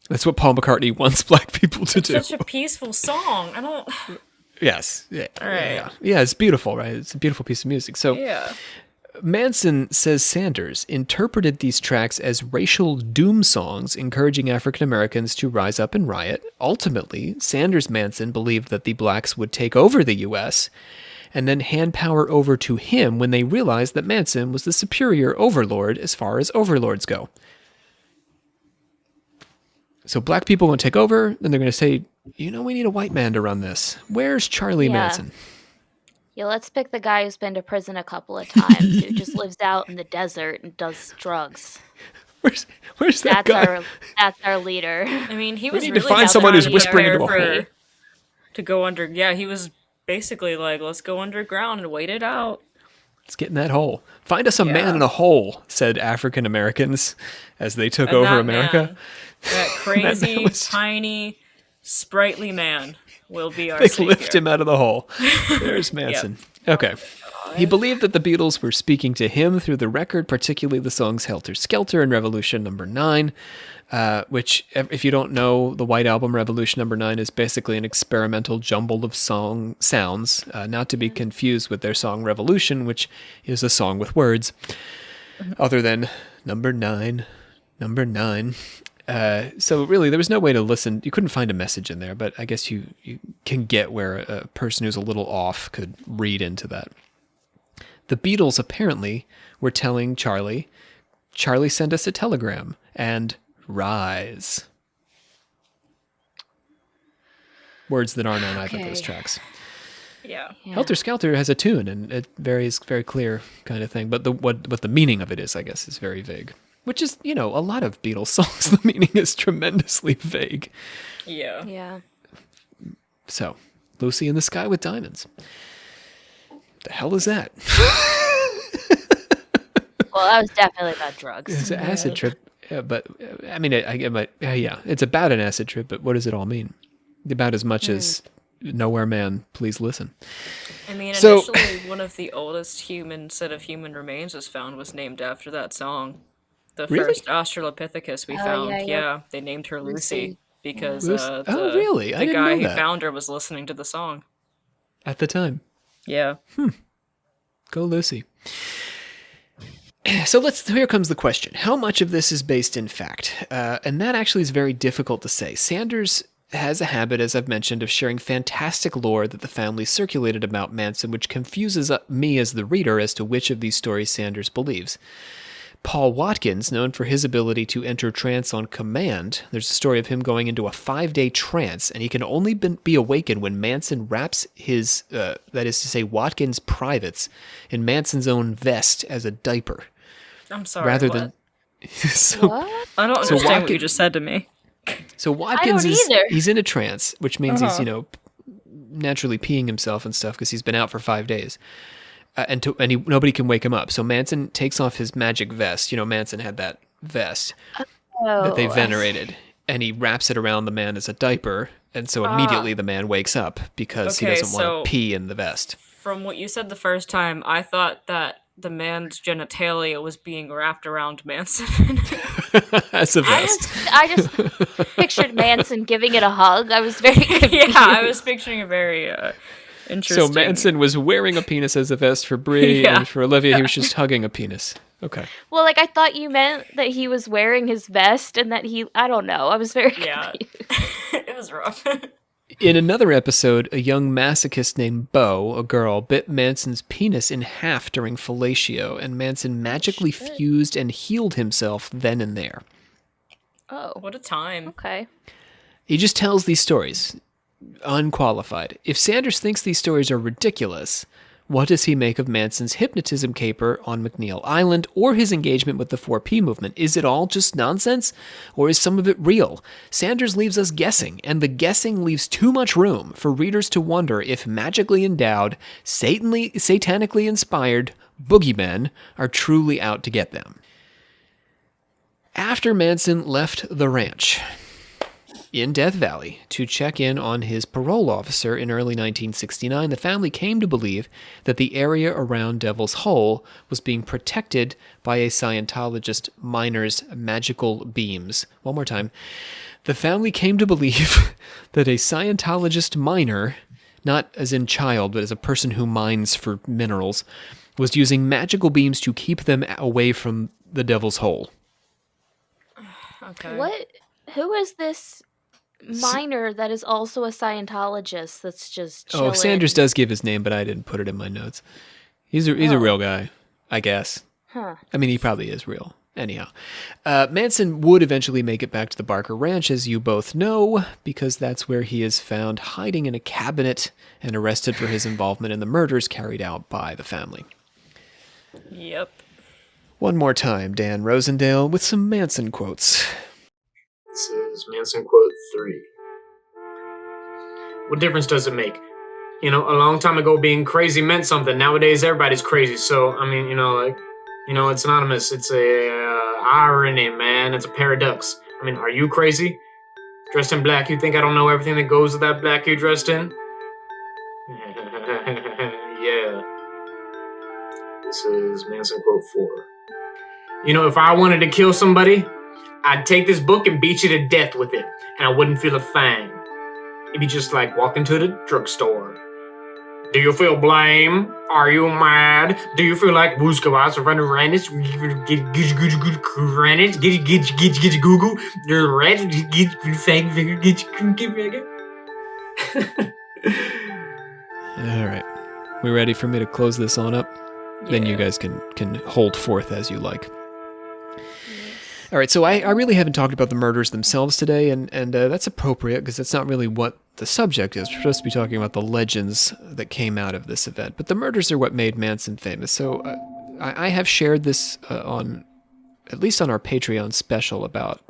That's what Paul McCartney wants black people to do. Such a peaceful song. I don't. Yes. Yeah. All right. Yeah, it's beautiful, right? It's a beautiful piece of music. So Yeah. Manson says Sanders interpreted these tracks as racial doom songs encouraging African Americans to rise up and riot. Ultimately, Sanders Manson believed that the blacks would take over the U.S. and then hand power over to him when they realized that Manson was the superior overlord as far as overlords go. So black people want to take over, then they're going to say, we need a white man to run this. Where's Charlie Yeah. Manson? Yeah, let's pick the guy who's been to prison a couple of times, who just lives out in the desert and does drugs. Where's that guy? That's our leader. I mean, he was need to really find just someone who's trying to whispering into a prepare hole. to go under. Yeah, he was basically like, let's go underground and wait it out. Let's get in that hole. Find us a man in a hole, said African Americans as they took And over that America. man, that crazy, was- tiny, sprightly man will be our They savior. lift him out of the hole. There's Manson. Okay. He believed that the Beatles were speaking to him through the record, particularly the songs Helter Skelter and Revolution Number 9, which, if you don't know, the White Album Revolution Number 9 is basically an experimental jumble of sounds, not to be confused with their song Revolution, which is a song with words, other than Number 9, Number 9. So really, there was no way to listen. You couldn't find a message in there, but I guess you can get where a person who's a little off could read into that. The Beatles apparently were telling Charlie, send us a telegram, and rise. Words that aren't on either of those Okay. tracks. Yeah. Yeah. Helter Skelter has a tune, and it varies very clear kind of thing. But what the meaning of it is, I guess, is very vague. Which is, a lot of Beatles songs, the meaning is tremendously vague. Yeah. Yeah. So, Lucy in the Sky with Diamonds. The hell is that? Well, that was definitely about drugs. It's an acid trip. Yeah, but, I mean, it's about an acid trip, but what does it all mean? About as much as Nowhere Man, Please Listen. I mean, So- initially, one of the oldest set of human remains was found was named after that song. The Really? first Australopithecus we Oh, found, yeah, yeah, yeah. they named her Lucy, Lucy. because Lucy- Oh, really? I the didn't guy know who that. found her was listening to the song. At the time. Yeah. Go Lucy. So here comes the question. How much of this is based in fact? And that actually is very difficult to say. Sanders has a habit, as I've mentioned, of sharing fantastic lore that the family circulated about Manson, which confuses me as the reader as to which of these stories Sanders believes. Paul Watkins, known for his ability to enter trance on command, there's a story of him going into a 5-day trance, and he can only be awakened when Manson wraps his, that is to say, Watkins' privates, in Manson's own vest as a diaper. I'm sorry. Rather what? than... so, What? I don't So understand what you Watkins- just said to me. So Watkins don't is either. he's in a trance, which means he's, Uh-huh. naturally peeing himself and stuff because he's been out for 5 days. Nobody can wake him up. So Manson takes off his magic vest. Manson had that vest that they Oh, venerated, and he wraps it around the man as a diaper, and so immediately the man wakes up because he Okay, doesn't so- want to pee in the vest. From what you said the first time, I thought that the man's genitalia was being wrapped around Manson. As a I vest. just pictured Manson giving it a hug. I was very confused. Yeah, I was picturing a very interesting. So Manson was wearing a penis as a vest for Brie, Yeah. and for Olivia, he was just hugging a penis. Okay. Well, like I thought you meant that he was wearing his vest and that I don't know. I was very Yeah, confused. it was rough. In another episode, a young masochist named Bo, a girl, bit Manson's penis in half during fellatio, and Manson magically fused and healed himself then and there. Oh, What a time. okay. He just tells these stories, unqualified. If Sanders thinks these stories are ridiculous, what does he make of Manson's hypnotism caper on McNeil Island or his engagement with the 4P movement? Is it all just nonsense, or is some of it real? Sanders leaves us guessing, and the guessing leaves too much room for readers to wonder if magically endowed, satanically inspired boogeymen are truly out to get them. After Manson left the ranch in Death Valley to check in on his parole officer in early 1969, the family came to believe that the area around Devil's Hole was being protected by a Scientologist miner's magical beams. One more time. The family came to believe that a Scientologist miner, not as in child, but as a person who mines for minerals, was using magical beams to keep them away from the Devil's Hole. Okay. What? Who is this miner that is also a Scientologist that's just chilling? Oh, Sanders does give his name, but I didn't put it in my notes. He's a real guy, I guess. Huh. I mean, he probably is real. Anyhow, Manson would eventually make it back to the Barker Ranch, as you both know, because that's where he is found hiding in a cabinet and arrested for his involvement in the murders carried out by the family. Yep. One more time, Dan Rosendale with some Manson quotes. This is Manson quote 3. What difference does it make? A long time ago being crazy meant something. Nowadays everybody's crazy. So, it's anonymous. It's a irony, man. It's a paradox. Are you crazy? Dressed in black, you think I don't know everything that goes with that black you dressed in? Yeah. This is Manson quote 4. If I wanted to kill somebody, I'd take this book and beat you to death with it, and I wouldn't feel a thing. It'd be just like walking to the drugstore. Do you feel blame? Are you mad? Do you feel like Wuskavas or Rennis? Get Google? You're red? Get fang finger? Get finger? All right. We ready for me to close this on up? Then you Yeah. guys can hold forth as you like. All right, so I really haven't talked about the murders themselves today, and that's appropriate because that's not really what the subject is. We're supposed to be talking about the legends that came out of this event, but the murders are what made Manson famous. So I have shared this at least on our Patreon special about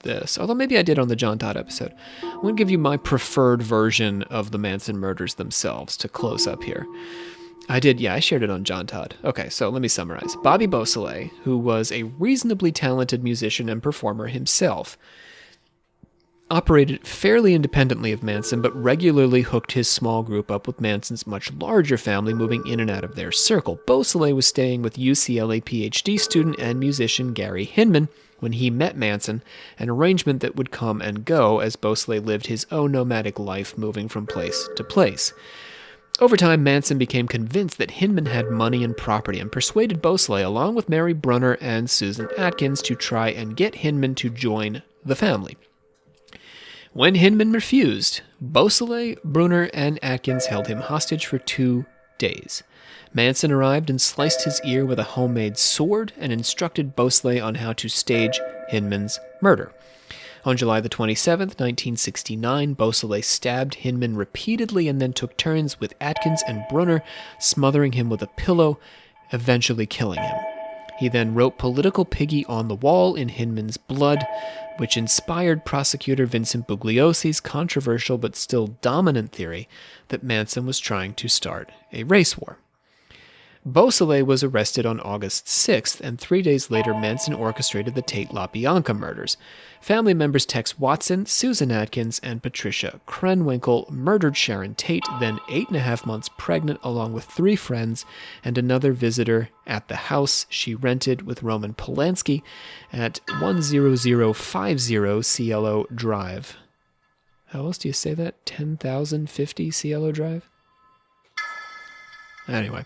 this, although maybe I did on the John Todd episode. I'm going to give you my preferred version of the Manson murders themselves to close up here. I shared it on John Todd. Okay, so let me summarize. Bobby Beausoleil, who was a reasonably talented musician and performer himself, operated fairly independently of Manson, but regularly hooked his small group up with Manson's much larger family, moving in and out of their circle. Beausoleil was staying with UCLA PhD student and musician Gary Hinman when he met Manson, an arrangement that would come and go as Beausoleil lived his own nomadic life, moving from place to place. Over time, Manson became convinced that Hinman had money and property and persuaded Beausoleil, along with Mary Brunner and Susan Atkins, to try and get Hinman to join the family. When Hinman refused, Beausoleil, Brunner, and Atkins held him hostage for 2 days. Manson arrived and sliced his ear with a homemade sword and instructed Beausoleil on how to stage Hinman's murder. On July the 27th, 1969, Beausoleil stabbed Hinman repeatedly and then took turns with Atkins and Brunner, smothering him with a pillow, eventually killing him. He then wrote Political Piggy on the Wall in Hinman's blood, which inspired prosecutor Vincent Bugliosi's controversial but still dominant theory that Manson was trying to start a race war. Beausoleil was arrested on August 6th, and 3 days later Manson orchestrated the Tate LaBianca murders. Family members Tex Watson, Susan Atkins, and Patricia Krenwinkel murdered Sharon Tate, then 8.5 months pregnant, along with 3 friends and another visitor at the house she rented with Roman Polanski at 10050 Cielo Drive. How else do you say that? 10,050 Cielo Drive? Anyway,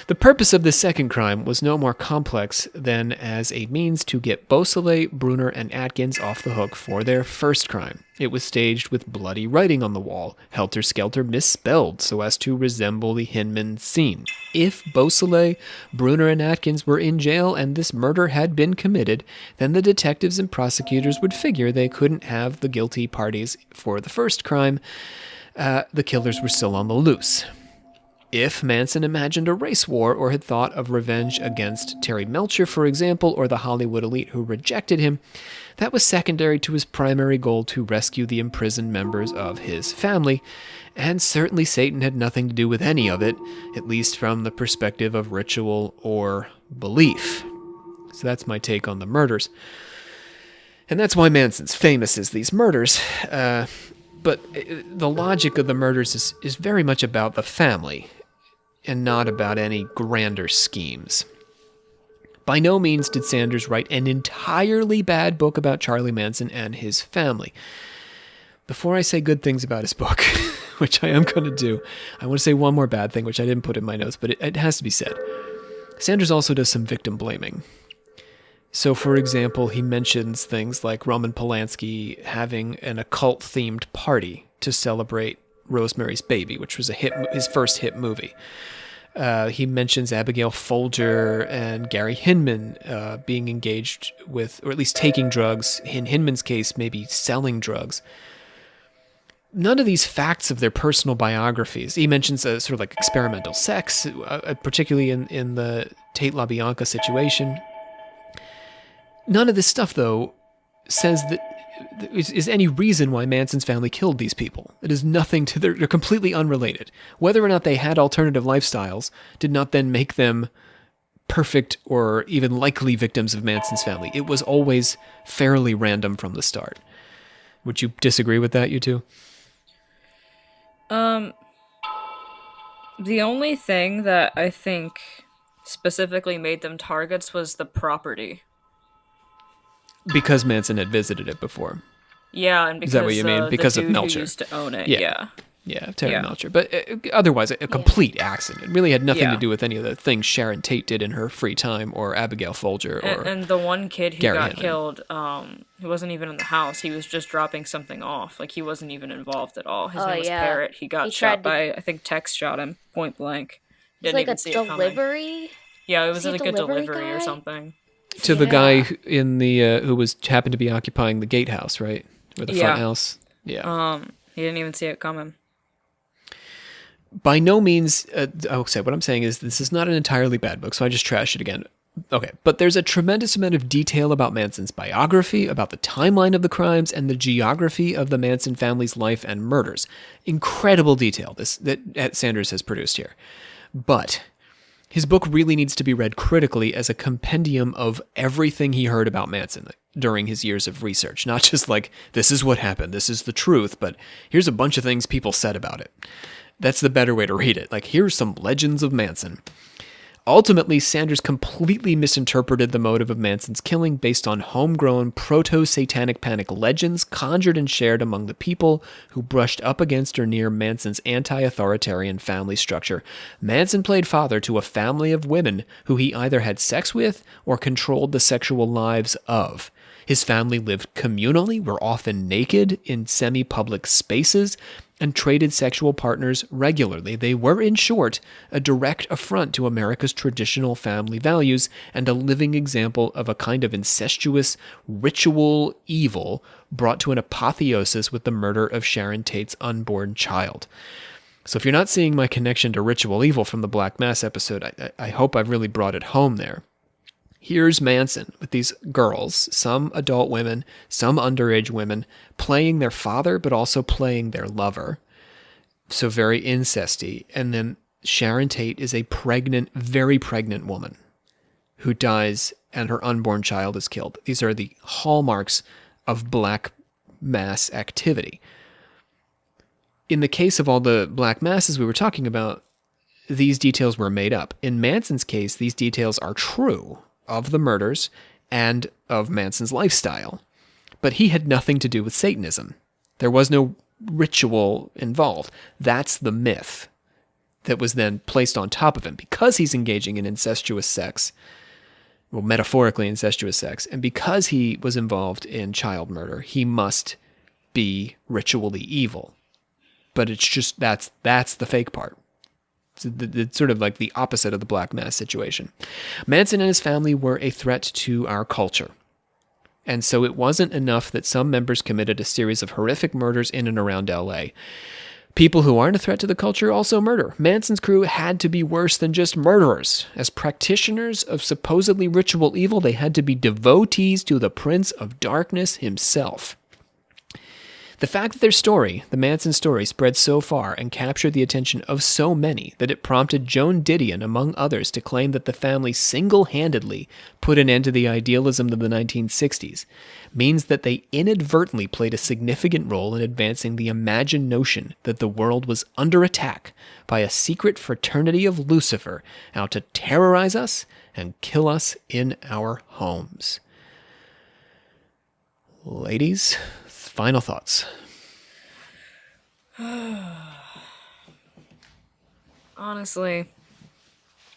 the purpose of this second crime was no more complex than as a means to get Beausoleil, Brunner, and Atkins off the hook for their first crime. It was staged with bloody writing on the wall, helter-skelter misspelled so as to resemble the Hinman scene. If Beausoleil, Brunner, and Atkins were in jail and this murder had been committed, then the detectives and prosecutors would figure they couldn't have the guilty parties for the first crime. The killers were still on the loose. If Manson imagined a race war or had thought of revenge against Terry Melcher, for example, or the Hollywood elite who rejected him, that was secondary to his primary goal to rescue the imprisoned members of his family, and certainly Satan had nothing to do with any of it, at least from the perspective of ritual or belief. So that's my take on the murders. And that's why Manson's famous as these murders. But the logic of the murders is very much about the family and not about any grander schemes. By no means did Sanders write an entirely bad book about Charlie Manson and his family. Before I say good things about his book, which I am going to do, I want to say one more bad thing, which I didn't put in my notes, but it has to be said. Sanders also does some victim blaming. So, for example, he mentions things like Roman Polanski having an occult-themed party to celebrate Rosemary's Baby, which was his first hit movie. He mentions Abigail Folger and Gary Hinman being engaged with, or at least taking drugs. In Hinman's case, maybe selling drugs. None of these facts of their personal biographies. He mentions sort of like experimental sex, particularly in the Tate LaBianca situation. None of this stuff, though, says that is any reason why Manson's family killed these people. It is nothing to they're completely unrelated. Whether or not they had alternative lifestyles did not then make them perfect or even likely victims of Manson's family. It was always fairly random from the start. Would you disagree with that, you two? The only thing that I think specifically made them targets was the property. Because Manson had visited it before. Yeah, and because is that what you mean? Because the of dude Melcher who used to own it. Yeah, Terry Melcher. But otherwise, a complete accident. It really had nothing to do with any of the things Sharon Tate did in her free time, or Abigail Folger, or and the one kid who Gary got Hinman. killed, he wasn't even in the house. He was just dropping something off. Like, he wasn't even involved at all. His name was Parrot. He got shot by, I think Tex shot him point blank. It was like a delivery? Yeah, it was like a delivery or something. To the guy in the who happened to be occupying the gatehouse, right? Or the front house. Yeah. He didn't even see it coming. By no means, what I'm saying is this is not an entirely bad book, so I just trash it again. Okay, but there's a tremendous amount of detail about Manson's biography, about the timeline of the crimes, and the geography of the Manson family's life and murders. Incredible detail that Sanders has produced here. But his book really needs to be read critically as a compendium of everything he heard about Manson during his years of research. Not just like, this is what happened, this is the truth, but here's a bunch of things people said about it. That's the better way to read it. Like, here's some legends of Manson. Ultimately, Sanders completely misinterpreted the motive of Manson's killing based on homegrown proto-satanic panic legends conjured and shared among the people who brushed up against or near Manson's anti-authoritarian family structure. Manson played father to a family of women who he either had sex with or controlled the sexual lives of. His family lived communally, were often naked in semi-public spaces, and traded sexual partners regularly. They were, in short, a direct affront to America's traditional family values and a living example of a kind of incestuous ritual evil brought to an apotheosis with the murder of Sharon Tate's unborn child. So if you're not seeing my connection to ritual evil from the Black Mass episode, I hope I've really brought it home there. Here's Manson with these girls, some adult women, some underage women, playing their father, but also playing their lover. So very incesty. And then Sharon Tate is a pregnant, very pregnant woman who dies and her unborn child is killed. These are the hallmarks of black mass activity. In the case of all the black masses we were talking about, these details were made up. In Manson's case, these details are true of the murders and of Manson's lifestyle. But he had nothing to do with Satanism. There was no ritual involved. That's the myth that was then placed on top of him. Because he's engaging in incestuous sex, well, metaphorically incestuous sex, and because he was involved in child murder, he must be ritually evil. But it's just, that's the fake part. It's sort of like the opposite of the black mass situation. Manson and his family were a threat to our culture. And so it wasn't enough that some members committed a series of horrific murders in and around LA. People who aren't a threat to the culture also murder. Manson's crew had to be worse than just murderers. As practitioners of supposedly ritual evil, they had to be devotees to the Prince of Darkness himself. The fact that their story, the Manson story, spread so far and captured the attention of so many that it prompted Joan Didion, among others, to claim that the family single-handedly put an end to the idealism of the 1960s, means that they inadvertently played a significant role in advancing the imagined notion that the world was under attack by a secret fraternity of Lucifer out to terrorize us and kill us in our homes. Ladies, final thoughts. Honestly,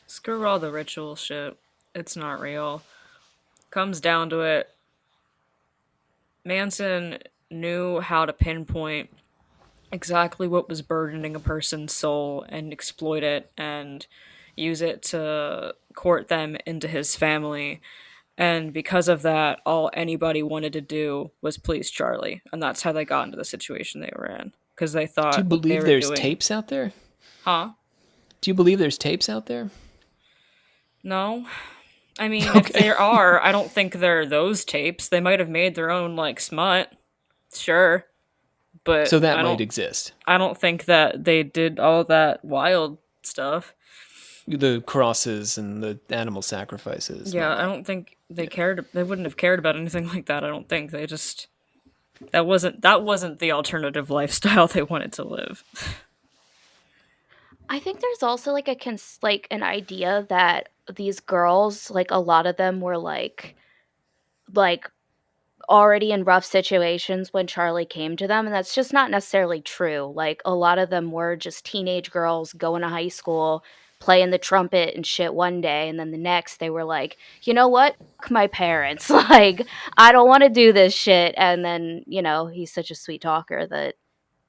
screw all the ritual shit. It's not real. Comes down to it, Manson knew how to pinpoint exactly what was burdening a person's soul and exploit it and use it to court them into his family. And because of that, all anybody wanted to do was please Charlie. And that's how they got into the situation they were in. Because they thought. Do you believe there's tapes out there? Huh? Do you believe there's tapes out there? No. I mean, if there are, I don't think they're those tapes. They might have made their own, like, smut. Sure. But so that might exist. I don't think that they did all that wild stuff. The crosses and the animal sacrifices. Yeah, I don't think they cared. They wouldn't have cared about anything like that. I don't think they just that wasn't the alternative lifestyle they wanted to live. I think there's also like an idea that these girls, like a lot of them were like already in rough situations when Charlie came to them, and that's just not necessarily true. Like a lot of them were just teenage girls going to high school, playing the trumpet and shit one day, and then the next they were like, you know what? Fuck my parents. Like, I don't want to do this shit. And then, you know, he's such a sweet talker that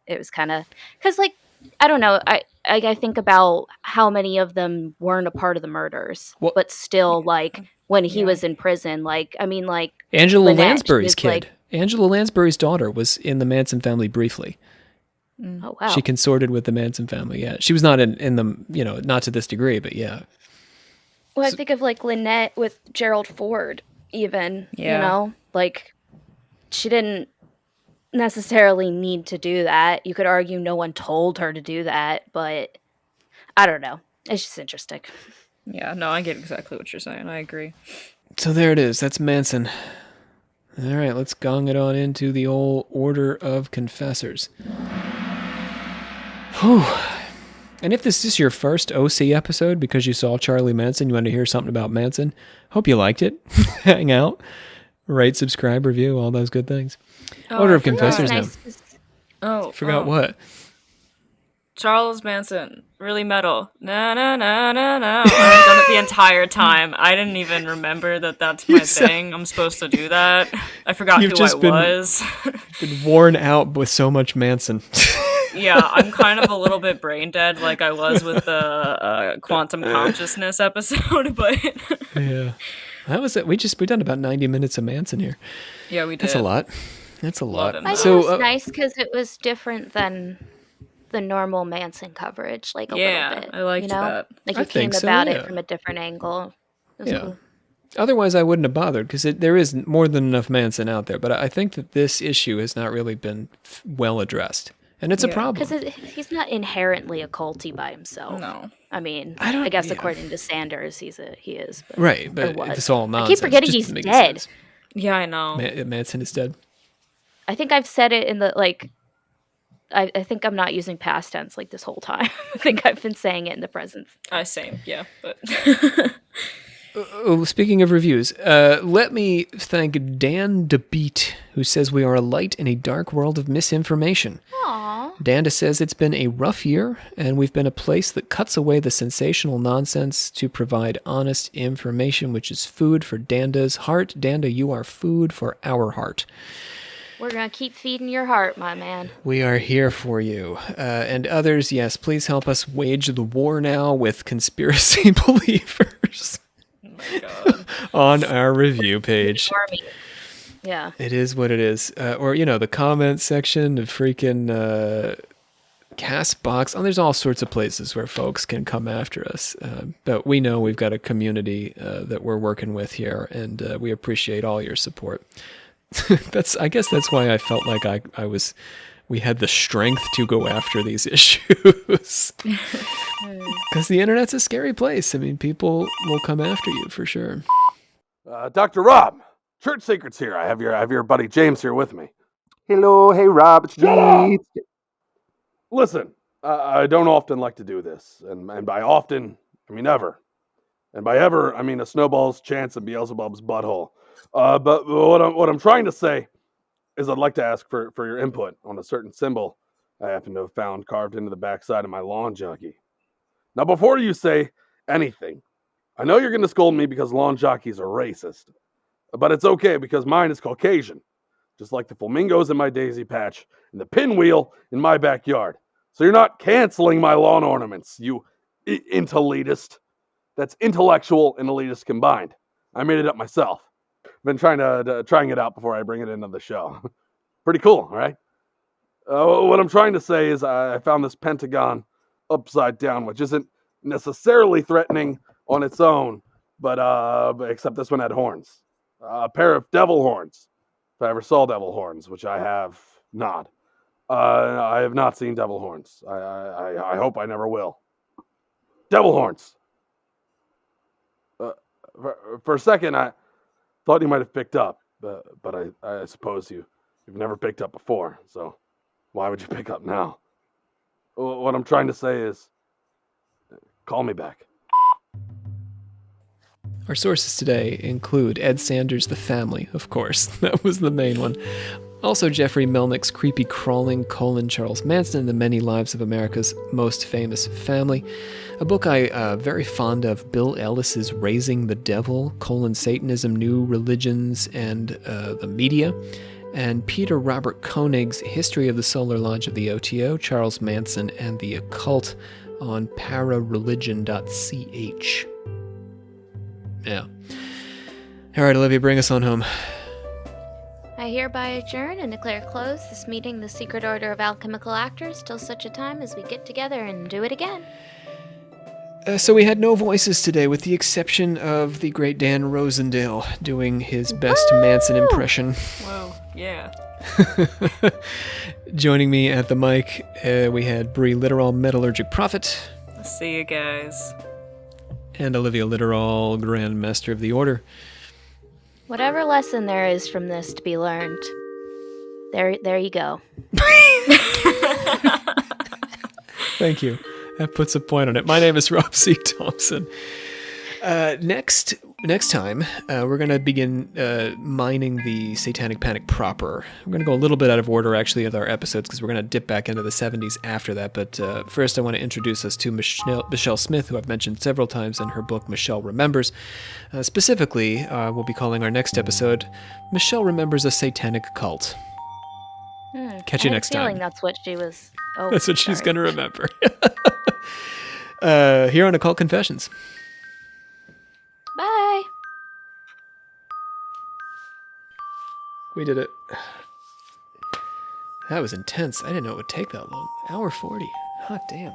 it was kind of, because like, I don't know. I think about how many of them weren't a part of the murders, but still, like, when he was in prison, like, I mean, like, Angela Lynette, Lansbury's kid. like, Angela Lansbury's daughter was in the Manson family briefly. oh, wow. She consorted with the Manson family, yeah. She was not in the, you know, not to this degree, but yeah. Well, I think of, like, Lynette with Gerald Ford, even, you know? Like, she didn't necessarily need to do that. You could argue no one told her to do that, but I don't know. It's just interesting. Yeah, no, I get exactly what you're saying. I agree. So there it is. That's Manson. All right, let's gong it on into the old order of confessors. Whew. And if this is your first OC episode because you saw Charlie Manson, you want to hear something about Manson, hope you liked it. Hang out, rate, subscribe, review, all those good things. Order of confessors now. Forgot what? Charles Manson, really metal. No, no, no, no, no. I've done it the entire time. I didn't even remember that that's my thing. I'm supposed to do that. I forgot who I was. Been worn out with so much Manson. Yeah, I'm kind of a little bit brain dead, like I was with the quantum consciousness episode, but yeah, that was it. We done about 90 minutes of Manson here. Yeah, we did. That's a lot. That's a lot. I think it was nice because it was different than the normal Manson coverage, like a little bit. I liked that. Like you came about it from a different angle. It was cool. Otherwise, I wouldn't have bothered, because there is more than enough Manson out there. But I think that this issue has not really been well addressed. And it's a Yeah. problem. Because he's not inherently occulty by himself. No. I mean, I don't- I guess yeah. according to Sanders, he is. But, Right, but was. if it's all nonsense. I keep forgetting just he's doesn't make dead. sense. Yeah, I know. Manson is dead. I think I've said it in the, like, I think I'm not using past tense, like, this whole time. I think I've been saying it in the present. Same, yeah, but Oh, speaking of reviews, let me thank Dan DeBeat, who says we are a light in a dark world of misinformation. Aww. Danda says it's been a rough year, and we've been a place that cuts away the sensational nonsense to provide honest information, which is food for Danda's heart. Danda, you are food for our heart. We're going to keep feeding your heart, my man. We are here for you. And others, yes, please help us wage the war now with conspiracy believers on our review page. Army. Yeah. It is what it is. Or, the comment section, the freaking Castbox. Oh, there's all sorts of places where folks can come after us. But we know we've got a community that we're working with here, and we appreciate all your support. I guess that's why I felt like we had the strength to go after these issues. Because the internet's a scary place. I mean, people will come after you for sure. Dr. Rob, Church Secrets here. I have your buddy James here with me. Hello, hey Rob, it's me. Listen, I don't often like to do this, and by often, I mean ever. And by ever, I mean a snowball's chance in Beelzebub's butthole. But what I'm trying to say is I'd like to ask for your input on a certain symbol I happen to have found carved into the backside of my lawn jockey. Now, before you say anything, I know you're going to scold me because lawn jockeys are racist, but it's okay because mine is Caucasian, just like the flamingos in my daisy patch and the pinwheel in my backyard. So you're not canceling my lawn ornaments, you intelletist. That's intellectual and elitist combined. I made it up myself. Been trying it out before I bring it into the show. Pretty cool, right? What I'm trying to say is I found this pentagon upside down, which isn't necessarily threatening on its own, but except this one had horns, a pair of devil horns. If I ever saw devil horns, which I have not. I have not seen devil horns. I hope I never will. Devil horns. For a second, I thought you might have picked up, but I suppose you've never picked up before, so why would you pick up now? What I'm trying to say is, call me back. Our sources today include Ed Sanders' The Family, of course. That was the main one. Also, Jeffrey Melnick's Creepy Crawling, Charles Manson and the Many Lives of America's Most Famous Family. A book I'm very fond of, Bill Ellis's Raising the Devil, Satanism, New Religions, and the Media. And Peter Robert Koenig's History of the Solar Launch of the OTO, Charles Manson and the Occult on parareligion.ch. Yeah. All right, Olivia, bring us on home. I hereby adjourn and declare closed this meeting, the Secret Order of Alchemical Actors, till such a time as we get together and do it again. So we had no voices today, with the exception of the great Dan Rosendale doing his best Manson impression. Whoa, yeah. Joining me at the mic, we had Brie Litterall, Metallurgic Prophet. See you guys. And Olivia Litterall, Grand Master of the Order. Whatever lesson there is from this to be learned, there you go. Thank you. That puts a point on it. My name is Rob C. Thompson. Next time, we're going to begin mining the Satanic Panic proper. We're going to go a little bit out of order, actually, with our episodes, because we're going to dip back into the 70s after that. But first, I want to introduce us to Michelle Smith, who I've mentioned several times in her book, Michelle Remembers. Specifically, we'll be calling our next episode, Michelle Remembers a Satanic Cult. Catch you next time. I have a feeling that's what she was... Oh, that's what sorry. she's going to remember. Here on Occult Confessions. Bye. We did it. That was intense. I didn't know it would take that long. Hour 40. Hot damn.